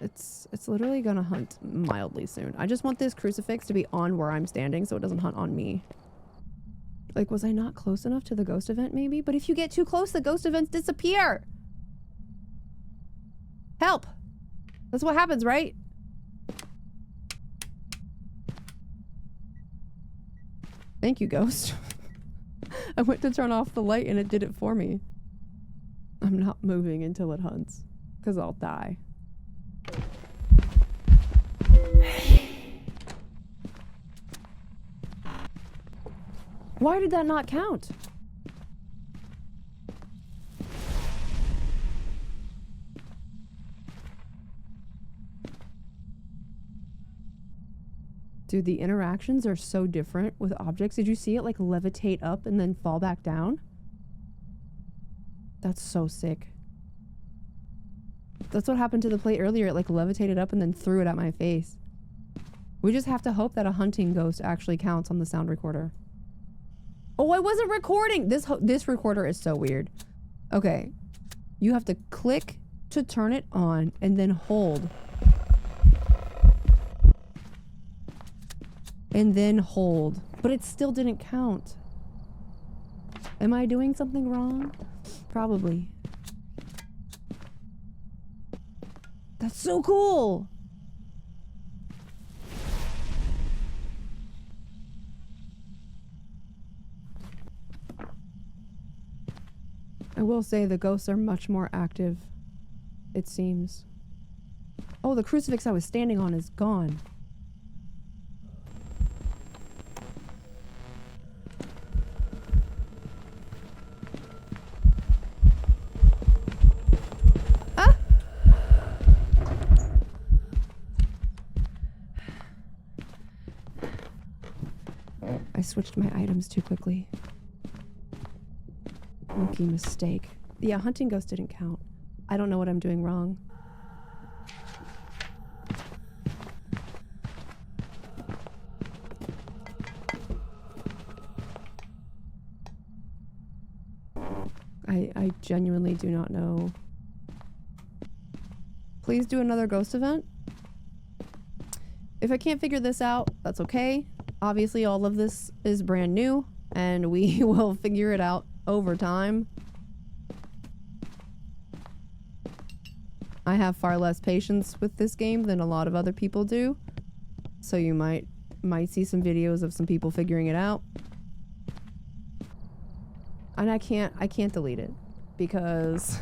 Speaker 1: It's literally gonna hunt mildly soon. I just want this crucifix to be on where I'm standing so it doesn't hunt on me. Like, was I not close enough to the ghost event maybe? But if you get too close, the ghost events disappear! Help! That's what happens, right? Thank you, ghost. I went to turn off the light and it did it for me. I'm not moving until it hunts, because I'll die. Why did that not count? Dude, the interactions are so different with objects. Did you see it like levitate up and then fall back down? That's so sick. That's what happened to the plate earlier. It like levitated up and then threw it at my face. We just have to hope that a hunting ghost actually counts on the sound recorder. Oh, I wasn't recording! This recorder is so weird. Okay. You have to click to turn it on and then hold. And then hold. But it still didn't count. Am I doing something wrong? Probably. That's so cool! I will say the ghosts are much more active, it seems. Oh, the crucifix I was standing on is gone. Ah! I switched my items too quickly. Rookie mistake. Yeah, hunting ghost didn't count. I don't know what I'm doing wrong. I genuinely do not know. Please do another ghost event. If I can't figure this out, that's okay. Obviously, all of this is brand new, and we will figure it out over time. I have far less patience with this game than a lot of other people do. So you might see some videos of some people figuring it out. And I can't delete it because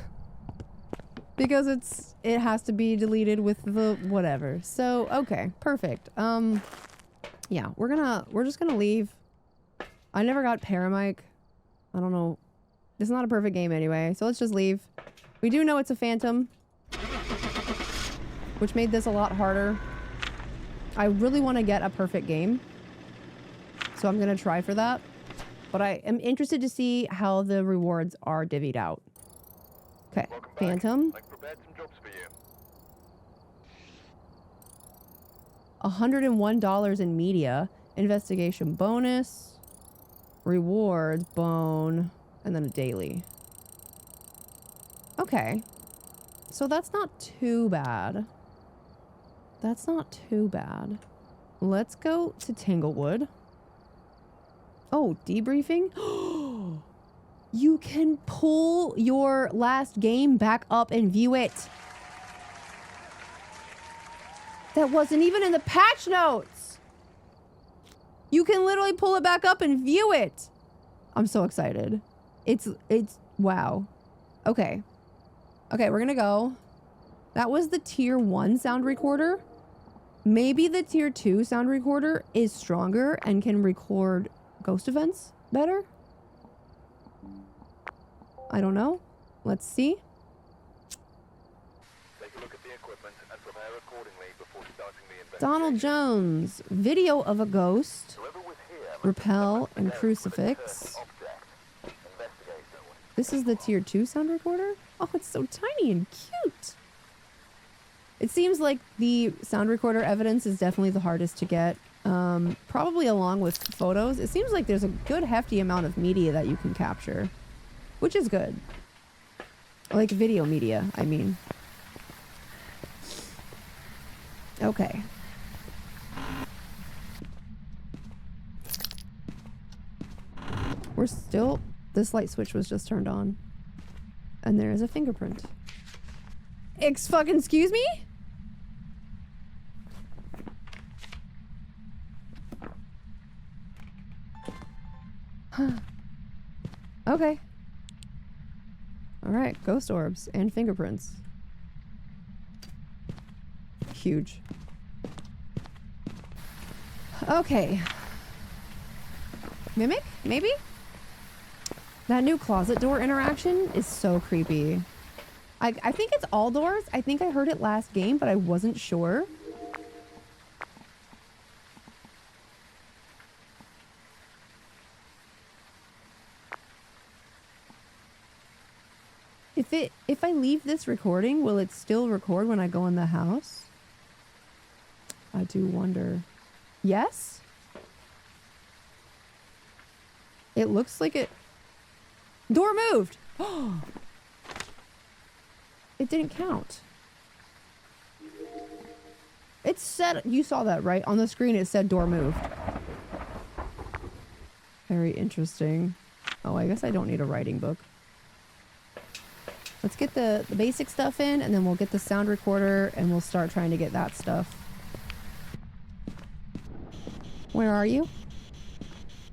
Speaker 1: it has to be deleted with the whatever. So okay, perfect. Yeah, we're just gonna leave. I never got Paramic. I don't know. It's not a perfect game anyway, so let's just leave. We do know it's a phantom, which made this a lot harder. I really want to get a perfect game, so I'm gonna try for that. But I am interested to see how the rewards are divvied out. Okay, phantom.
Speaker 3: I've prepared some jobs for you.
Speaker 1: $101 in media. Investigation bonus. Rewards, bone, and then a daily. Okay. So that's not too bad. That's not too bad. Let's go to Tanglewood. Oh, debriefing? You can pull your last game back up and view it. That wasn't even in the patch notes. You can literally pull it back up and view it. I'm so excited. It's wow. Okay. Okay, we're gonna go. That was the tier 1 sound recorder. Maybe the tier 2 sound recorder is stronger and can record ghost events better? I don't know. Let's see.
Speaker 3: Take a look at the equipment and prepare accordingly before starting the investigation.
Speaker 1: Donald Jones. Video of a ghost.
Speaker 3: Whoever was here must
Speaker 1: Rappel
Speaker 3: have
Speaker 1: and
Speaker 3: left with a
Speaker 1: crucifix.
Speaker 3: cursed object. Investigate.
Speaker 1: This is the tier 2 sound recorder? Oh, it's so tiny and cute. It seems like the sound recorder evidence is definitely the hardest to get. Probably along with photos. It seems like there's a good hefty amount of media that you can capture, which is good. Like video media, I mean. Okay. We're still... This light switch was just turned on. And there is a fingerprint. Excuse me? Okay. Alright, ghost orbs and fingerprints. Huge. Okay. Mimic? Maybe? That new closet door interaction is so creepy. I think it's all doors. I think I heard it last game, but I wasn't sure. If I leave this recording, will it still record when I go in the house? I do wonder. Yes? It looks like it... Door moved! It didn't count. It said... You saw that, right? On the screen it said door moved. Very interesting. Oh, I guess I don't need a writing book. Let's get the basic stuff in, and then we'll get the sound recorder, and we'll start trying to get that stuff. Where are you?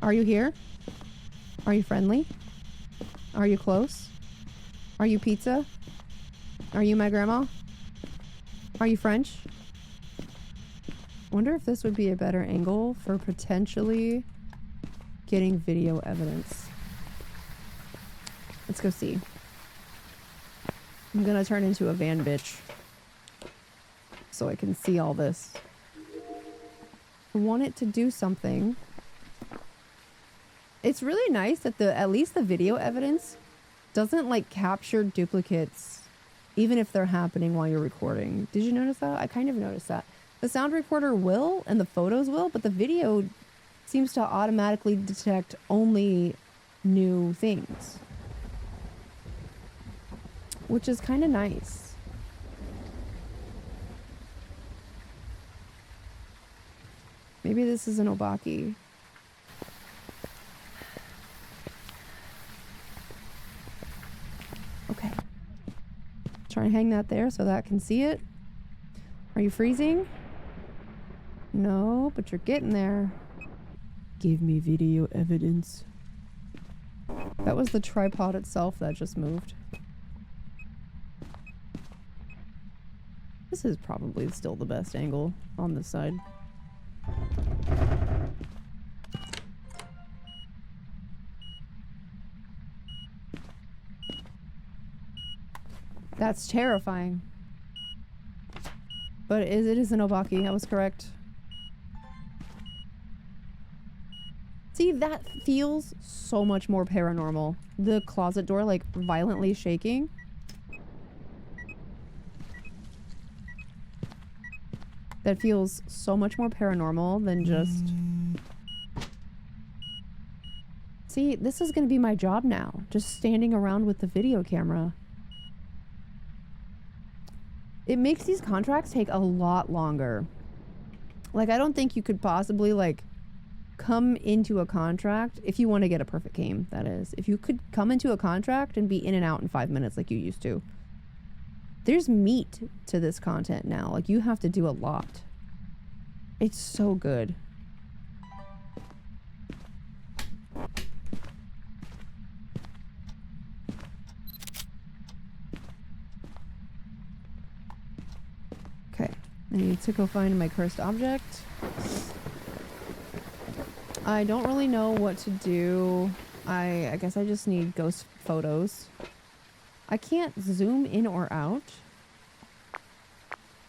Speaker 1: Are you here? Are you friendly? Are you close? Are you pizza? Are you my grandma? Are you French? Wonder if this would be a better angle for potentially getting video evidence. Let's go see. I'm gonna turn into a van bitch so I can see all this. I want it to do something. It's really nice that at least the video evidence doesn't like capture duplicates even if they're happening while you're recording. Did you notice that? I kind of noticed that. The sound recorder will and the photos will, but the video seems to automatically detect only new things. Which is kind of nice. Maybe this is an Obaki. Okay. Try and hang that there so that I can see it. Are you freezing? No, but you're getting there. Give me video evidence. That was the tripod itself that just moved. This is probably still the best angle on this side. That's terrifying. But it is an Obaki, I was correct. See, that feels so much more paranormal. The closet door, like, violently shaking. That feels so much more paranormal than just... See, this is gonna be my job now. Just standing around with the video camera. It makes these contracts take a lot longer. Like, I don't think you could possibly, like, come into a contract, if you want to get a perfect game, that is. If you could come into a contract and be in and out in 5 minutes like you used to. There's meat to this content now. Like, you have to do a lot. It's so good. Okay. I need to go find my cursed object. I don't really know what to do. I guess I just need ghost photos. I can't zoom in or out.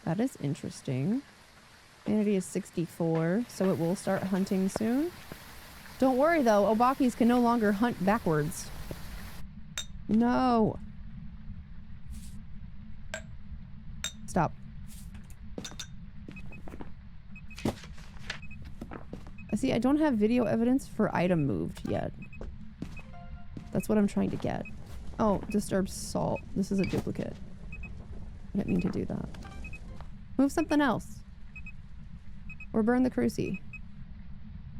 Speaker 1: That is interesting. Sanity is 64, so it will start hunting soon. Don't worry though, Obakis can no longer hunt backwards. No. Stop. See, I don't have video evidence for item moved yet. That's what I'm trying to get. Oh, disturbed salt. This is a duplicate. I didn't mean to do that. Move something else. Or burn the cruci.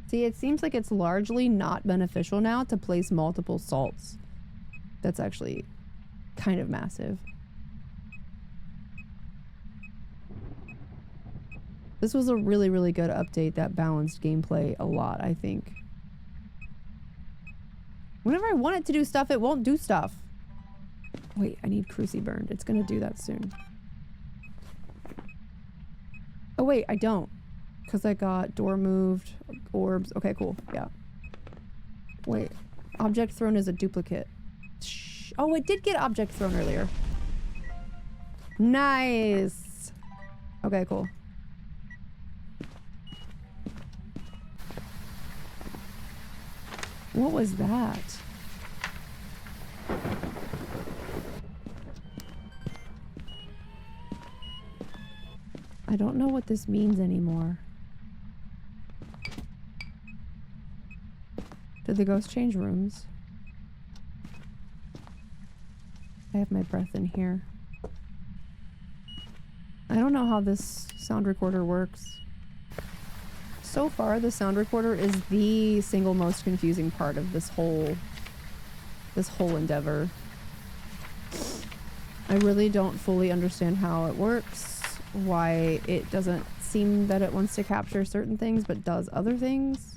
Speaker 1: See, it seems like it's largely not beneficial now to place multiple salts. That's actually kind of massive. This was a really, really good update that balanced gameplay a lot, I think. Whenever I want it to do stuff, it won't do stuff. Wait, I need cruci burned. It's gonna do that soon. Oh wait, I don't. Because I got door moved, orbs. Okay, cool. Yeah. Wait. Object thrown is a duplicate. Shh. Oh, it did get object thrown earlier. Nice. Okay, cool. What was that? I don't know what this means anymore. Did the ghost change rooms? I have my breath in here. I don't know how this sound recorder works. So far, the sound recorder is the single most confusing part of this whole endeavor. I really don't fully understand how it works, why it doesn't seem that it wants to capture certain things but does other things.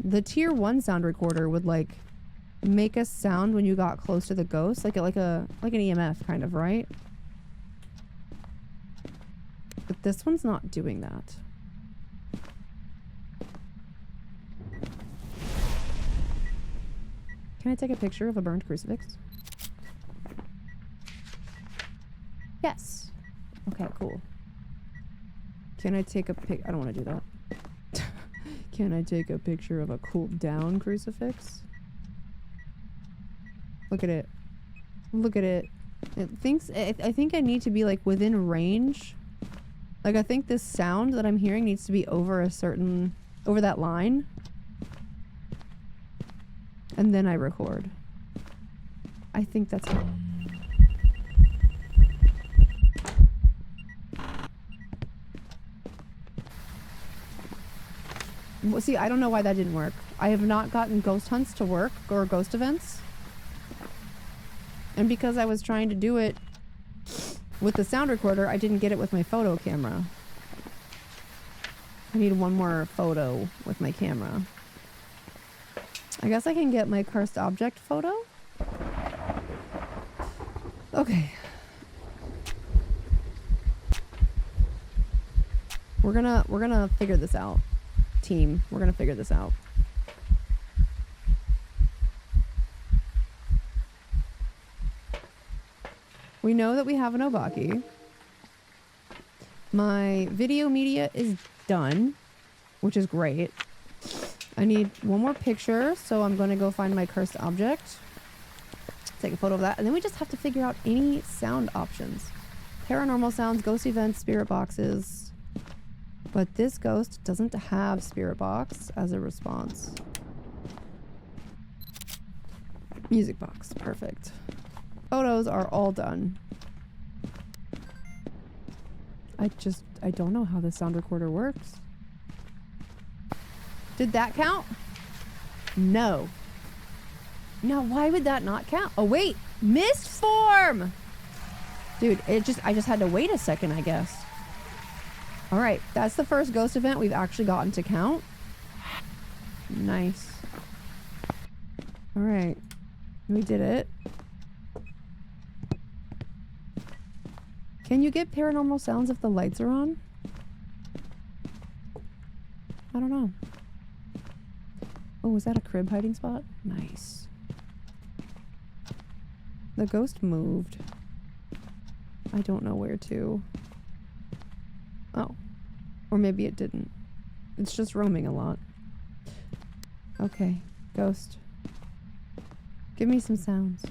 Speaker 1: The tier 1 sound recorder would like make a sound when you got close to the ghost, like an EMF kind of, right? But this one's not doing that. Can I take a picture of a burned crucifix? Yes. Okay, cool. Can I take a pic? I don't want to do that. Can I take a picture of a cooled down crucifix? Look at it. Look at it. It thinks, I think I need to be like within range. Like I think this sound that I'm hearing needs to be over over that line. And then I record. I think that's it. Well, see, I don't know why that didn't work. I have not gotten ghost hunts to work or ghost events. And because I was trying to do it with the sound recorder, I didn't get it with my photo camera. I need one more photo with my camera. I guess I can get my cursed object photo. Okay. We're gonna figure this out. Team, we're gonna figure this out. We know that we have an Obaki. My video media is done, which is great. I need one more picture, so I'm going to go find my cursed object. Take a photo of that, and then we just have to figure out any sound options. Paranormal sounds, ghost events, spirit boxes. But this ghost doesn't have spirit box as a response. Music box, perfect. Photos are all done. I don't know how the sound recorder works. Did that count? No. Now, why would that not count? Oh, wait. Mist form! Dude, I just had to wait a second, I guess. All right. That's the first ghost event we've actually gotten to count. Nice. All right. We did it. Can you get paranormal sounds if the lights are on? I don't know. Oh, is that a crib hiding spot? Nice. The ghost moved. I don't know where to. Oh. Or maybe it didn't. It's just roaming a lot. Okay. Ghost. Give me some sounds.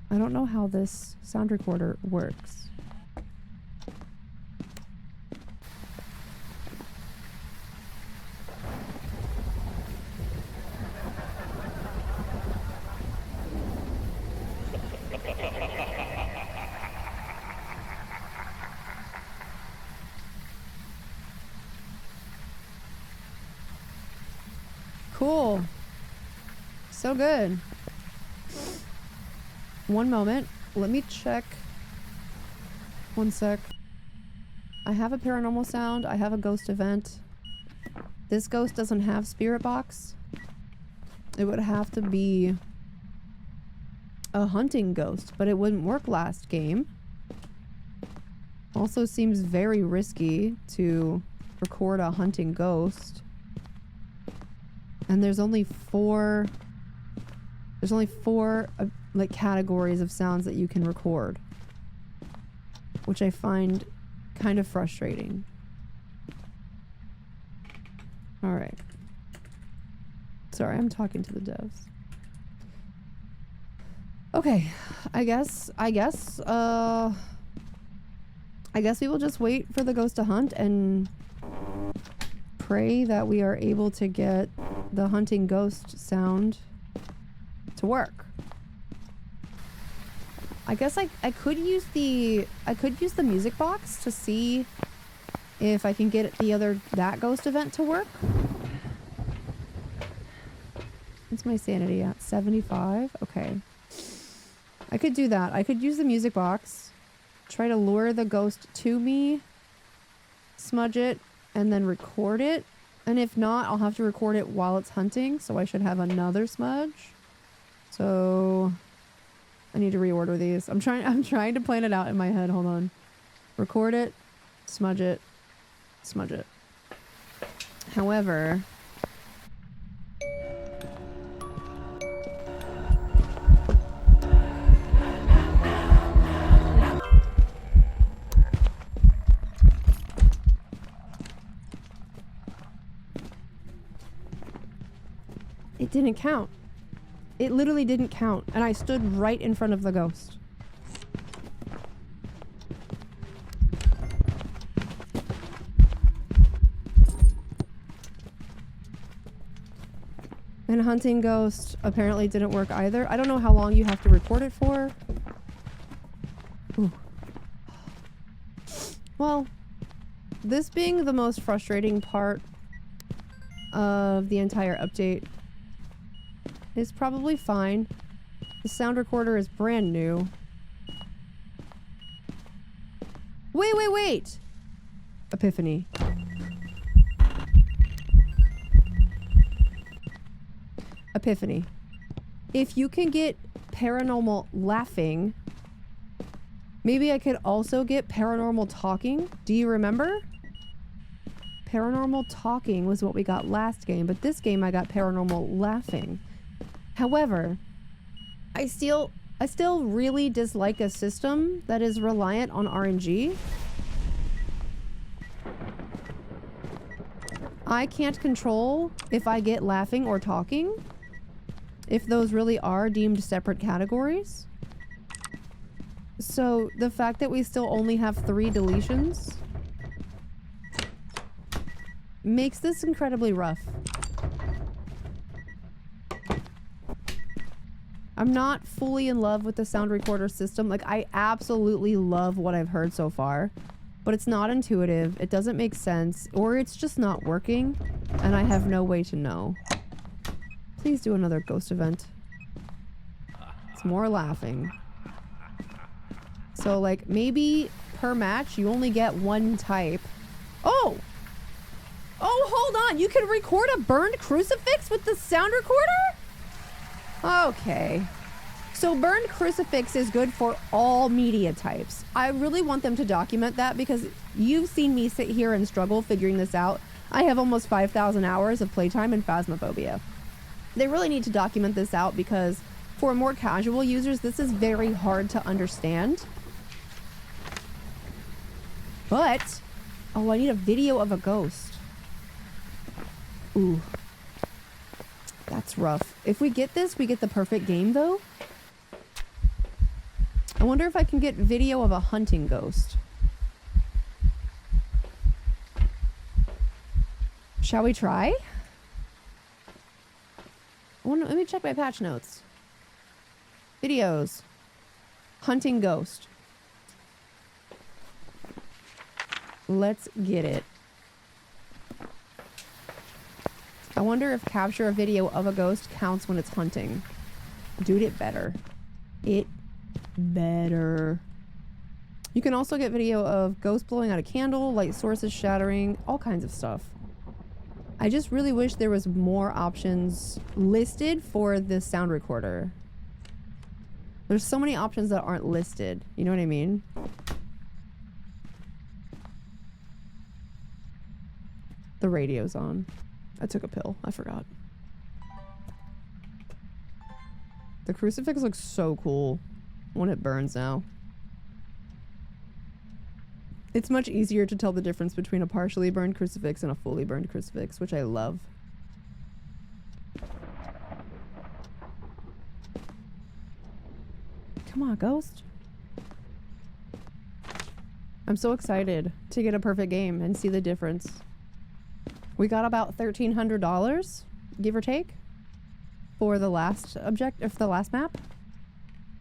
Speaker 1: I don't know how this sound recorder works. Cool. So good. One moment. Let me check. One sec. I have a paranormal sound. I have a ghost event. This ghost doesn't have spirit box. It would have to be a hunting ghost, but it wouldn't work last game. Also seems very risky to record a hunting ghost. And there's only four like categories of sounds that you can record, which I find kind of frustrating. All right. Sorry, I'm talking to the devs. Okay, I guess we will just wait for the ghost to hunt and pray that we are able to get the hunting ghost sound to work. I guess I could use the music box to see if I can get that ghost event to work. What's my sanity at? 75? Okay. I could do that. I could use the music box, try to lure the ghost to me, smudge it, and then record it. And if not, I'll have to record it while it's hunting, so I should have another smudge. So I need to reorder these. I'm trying to plan it out in my head. Hold on. Record it, smudge it, smudge it. However, it didn't count. It literally didn't count, and I stood right in front of the ghost. And hunting ghost apparently didn't work either. I don't know how long you have to record it for. Ooh. Well, this being the most frustrating part of the entire update is probably fine. The sound recorder is brand new. Wait! Epiphany. Epiphany. If you can get paranormal laughing, maybe I could also get paranormal talking. Do you remember? Paranormal talking was what we got last game, but this game I got paranormal laughing. However, I still really dislike a system that is reliant on RNG. I can't control if I get laughing or talking, if those really are deemed separate categories. So the fact that we still only have 3 deletions makes this incredibly rough. I'm not fully in love with the sound recorder system. Like, I absolutely love what I've heard so far, but it's not intuitive, it doesn't make sense, or it's just not working, and I have no way to know. Please do another ghost event. It's more laughing. So, like, maybe per match you only get 1 type. Oh! Oh, hold on! You can record a burned crucifix with the sound recorder? Okay. So burned crucifix is good for all media types. I really want them to document that because you've seen me sit here and struggle figuring this out. I have almost 5,000 hours of playtime in Phasmophobia. They really need to document this out because for more casual users, this is very hard to understand. But, oh, I need a video of a ghost. Ooh. That's rough. If we get this, we get the perfect game though. I wonder if I can get video of a hunting ghost. Shall we try? Let me check my patch notes. Videos. Hunting ghost. Let's get it. I wonder if capture a video of a ghost counts when it's hunting. Dude, it better. It better. You can also get video of ghosts blowing out a candle, light sources shattering, all kinds of stuff. I just really wish there was more options listed for the sound recorder. There's so many options that aren't listed. You know what I mean? The radio's on. I took a pill. I forgot. The crucifix looks so cool when it burns now. It's much easier to tell the difference between a partially burned crucifix and a fully burned crucifix, which I love. Come on, ghost. I'm so excited to get a perfect game and see the difference. We got about $1,300, give or take, for the last the last map.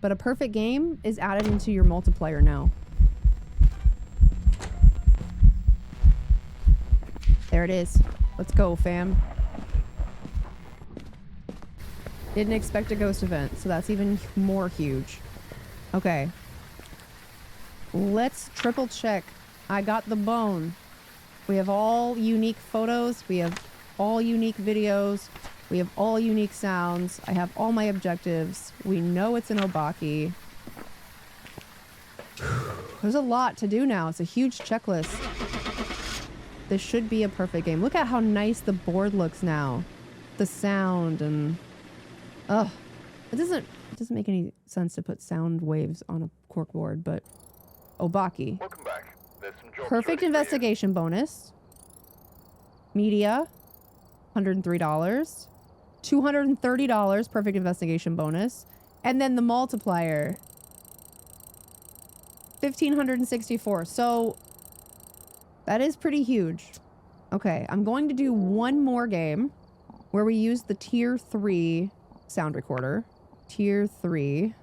Speaker 1: But a perfect game is added into your multiplier now. There it is. Let's go, fam. Didn't expect a ghost event, so that's even more huge. Okay. Let's triple check. I got the bone. We have all unique photos. We have all unique videos. We have all unique sounds. I have all my objectives. We know it's an Obaki. There's a lot to do now. It's a huge checklist. This should be a perfect game. Look at how nice the board looks now. The sound and... Ugh. It doesn't make any sense to put sound waves on a corkboard, but... Obaki.
Speaker 3: Welcome back. There's some jobs
Speaker 1: Perfect
Speaker 3: ready for you.
Speaker 1: investigation bonus. Media. $103. $230 perfect investigation bonus. And then the multiplier. $1,564. So... that is pretty huge. Okay, I'm going to do one more game where we use the tier 3 sound recorder. Tier 3.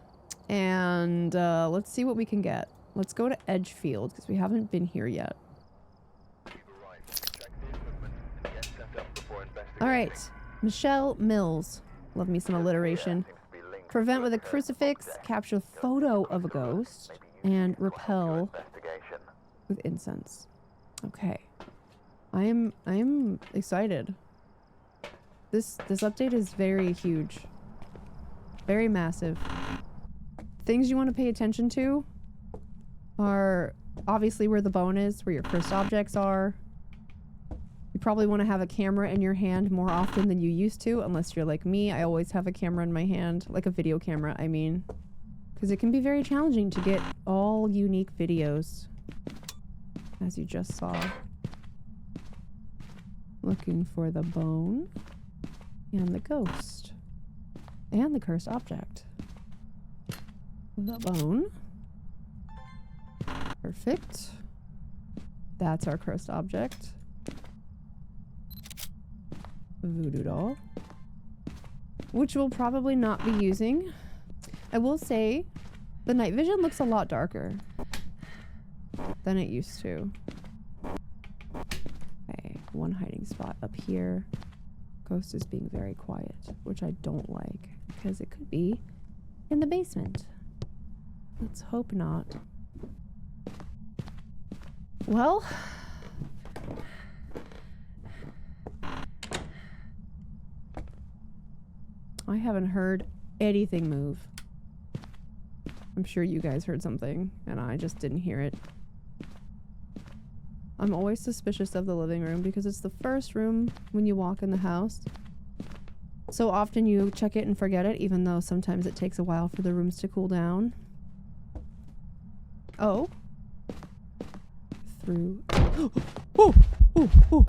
Speaker 1: And let's see what we can get. Let's go to Edgefield because we haven't been here yet. All right, Michelle Mills. Love me some alliteration. Prevent with a crucifix, capture photo of a ghost, and repel with incense. Okay. I am excited. This update is very huge. Very massive. Things you want to pay attention to are obviously where the bone is, where your cursed objects are. You probably want to have a camera in your hand more often than you used to, unless you're like me. I always have a camera in my hand, like a video camera, I mean. Because it can be very challenging to get all unique videos. As you just saw. Looking for the bone. And the ghost. And the cursed object. The bone. Perfect. That's our cursed object. Voodoo doll. Which we'll probably not be using. I will say, the night vision looks a lot darker than it used to. Okay, one hiding spot up here. Ghost is being very quiet, which I don't like, because it could be in the basement. Let's hope not. Well... I haven't heard anything move. I'm sure you guys heard something and I just didn't hear it. I'm always suspicious of the living room because it's the first room when you walk in the house. So often you check it and forget it, even though sometimes it takes a while for the rooms to cool down. Oh. Through. Oh! Oh! Oh!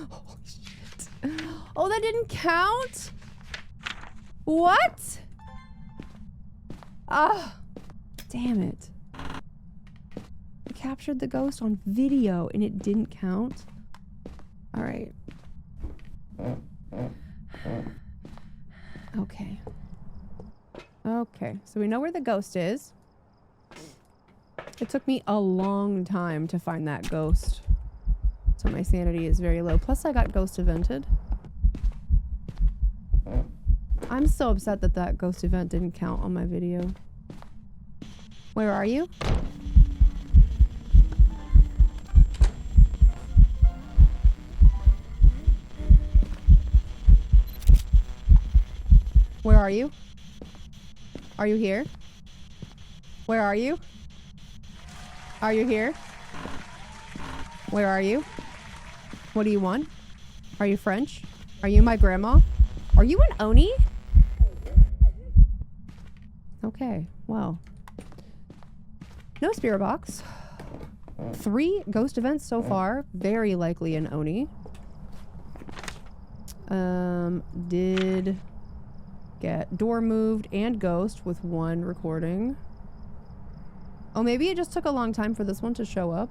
Speaker 1: Holy shit. Oh, that didn't count? What? Ah. Damn it. I captured the ghost on video and it didn't count. Alright. Okay. Okay, so we know where the ghost is. It took me a long time to find that ghost. So my sanity is very low. Plus I got ghost evented. I'm so upset that that ghost event didn't count on my video. Where are you? Where are you? Are you here? Where are you? Are you here? Where are you? What do you want? Are you French? Are you my grandma? Are you an Oni? Okay, well. No spirit box. 3 ghost events so far. Very likely an Oni. Did get door moved and ghost with 1 recording. Oh, maybe it just took a long time for this one to show up.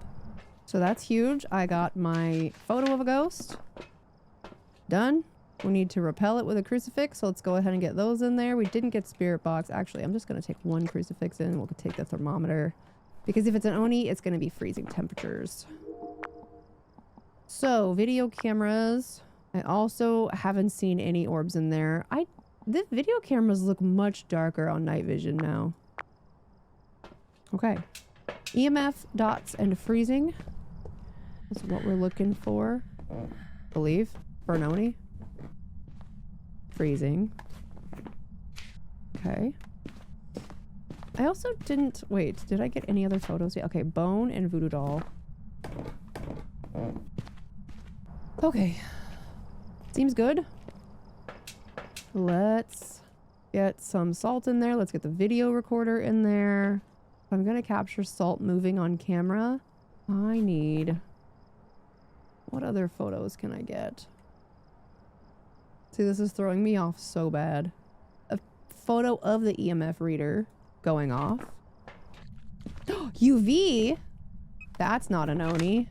Speaker 1: So that's huge. I got my photo of a ghost. Done. We need to repel it with a crucifix, so let's go ahead and get those in there. We didn't get spirit box. Actually, I'm just going to take 1 crucifix in. We'll take the thermometer. Because if it's an Oni, it's going to be freezing temperatures. So, video cameras. I also haven't seen any orbs in there. The video cameras look much darker on night vision now. Okay. EMF, dots, and freezing. That's what we're looking for. Believe. For an Oni. Freezing. Okay. I also didn't... Wait, did I get any other photos? Yeah, okay, bone and voodoo doll. Okay. Seems good. Let's get some salt in there. Let's get the video recorder in there. If I'm gonna capture salt moving on camera, I need... What other photos can I get? See, this is throwing me off so bad. A photo of the EMF reader going off. UV? That's not an Oni.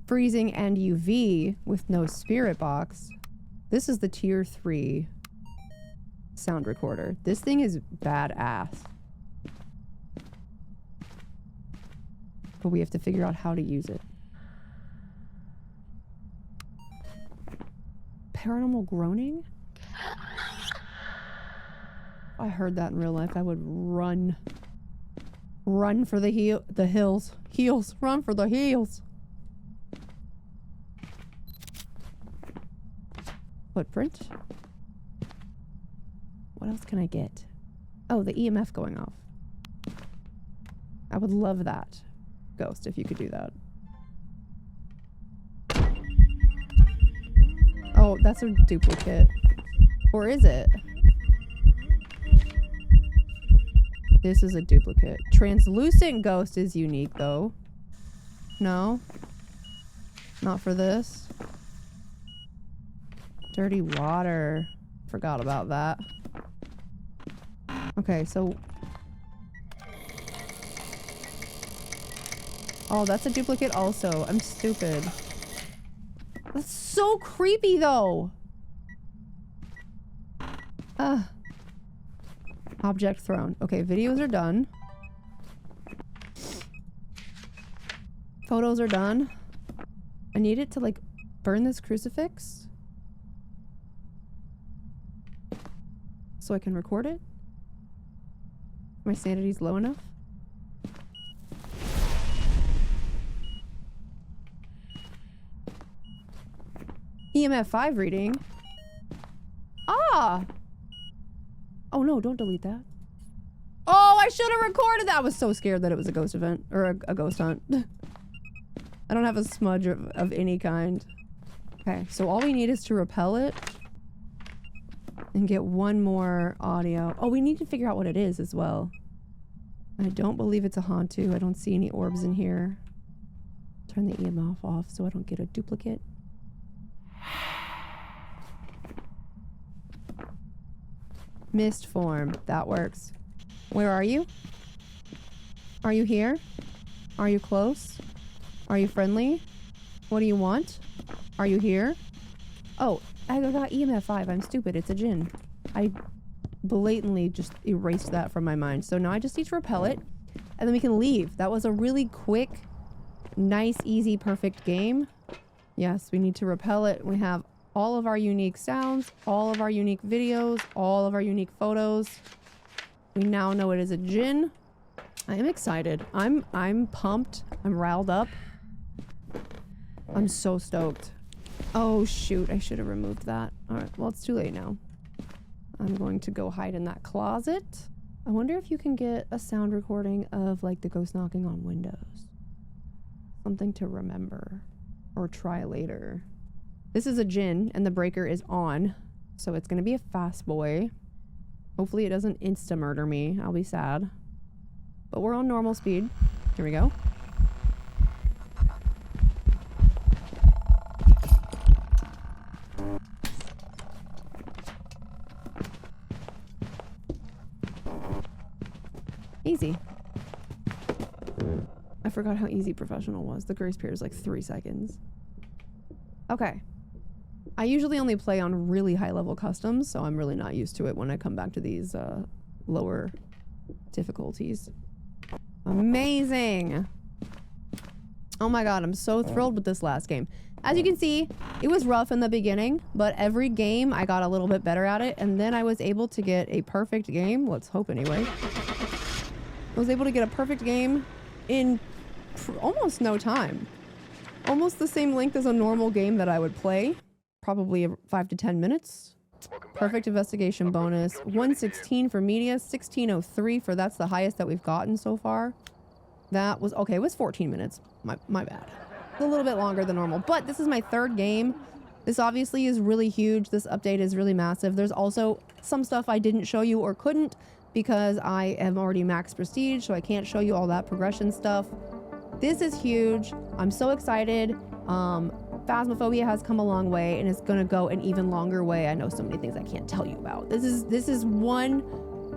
Speaker 1: Freezing and UV with no spirit box. This is the tier 3 sound recorder. This thing is badass. But we have to figure out how to use it. Paranormal groaning? If I heard that in real life, I would run. Run for the hills. Heels. Run for the heels. Footprint. What else can I get? Oh, the EMF going off. I would love that. Ghost, if you could do that. Oh, that's a duplicate. Or is it? This is a duplicate. Translucent ghost is unique, though. No? Not for this? Dirty water. Forgot about that. Okay, so... Oh, that's a duplicate also. I'm stupid. That's so creepy, though. Object thrown. Okay, videos are done. Photos are done. I need it to, like, burn this crucifix. So I can record it. My sanity's low enough. EMF 5 reading. Ah! Oh no, don't delete that. Oh, I should have recorded that. I was so scared that it was a ghost event. Or a ghost hunt. I don't have a smudge of any kind. Okay, so all we need is to repel it. And get one more audio. Oh, we need to figure out what it is as well. I don't believe it's a Hantu. I don't see any orbs in here. Turn the EMF off so I don't get a duplicate. Mist form. That works. Where are you? Are you here? Are you close? Are you friendly? What do you want? Are you here? Oh, I got EMF 5. I'm stupid. It's a djinn. I blatantly just erased that from my mind. So now I just need to repel it, and then we can leave. That was a really quick, nice, easy, perfect game. Yes, we need to repel it. We have all of our unique sounds, all of our unique videos, all of our unique photos. We now know it is a djinn. I am excited. I'm pumped. I'm riled up. I'm so stoked. Oh shoot, I should have removed that. Alright, well it's too late now. I'm going to go hide in that closet. I wonder if you can get a sound recording of like the ghost knocking on windows. Something to remember. Or try later. This is a djinn and the breaker is on. So it's gonna be a fast boy. Hopefully it doesn't insta-murder me. I'll be sad. But we're on normal speed. Here we go. Easy. I forgot how easy professional was. The grace period is like 3 seconds. Okay. I usually only play on really high level customs, so I'm really not used to it when I come back to these lower difficulties. Amazing! Oh my god, I'm so thrilled with this last game. As you can see, it was rough in the beginning, but every game I got a little bit better at it, and then I was able to get a perfect game. Let's hope anyway. I was able to get a perfect game in almost no time. Almost the same length as a normal game that I would play. Probably 5 to 10 minutes. Perfect investigation bonus. 116 for media, 1603 for that's the highest that we've gotten so far. That was, okay, it was 14 minutes. My bad. It's a little bit longer than normal, but this is my 3rd game. This obviously is really huge. This update is really massive. There's also some stuff I didn't show you or couldn't because I am already max prestige, so I can't show you all that progression stuff. This is huge. I'm so excited. Phasmophobia has come a long way and it's gonna go an even longer way. I know so many things I can't tell you about. This is one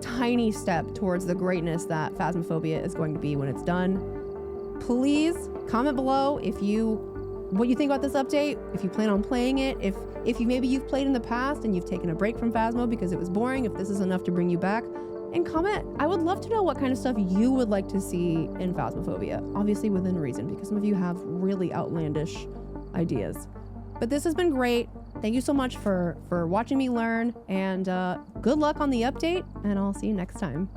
Speaker 1: tiny step towards the greatness that Phasmophobia is going to be when it's done. Please comment below what you think about this update, if you plan on playing it, if you've played in the past and you've taken a break from Phasmo because it was boring, if this is enough to bring you back, and comment. I would love to know what kind of stuff you would like to see in Phasmophobia, obviously within reason, because some of you have really outlandish ideas. But this has been great. Thank you so much for watching me learn, and good luck on the update, and I'll see you next time.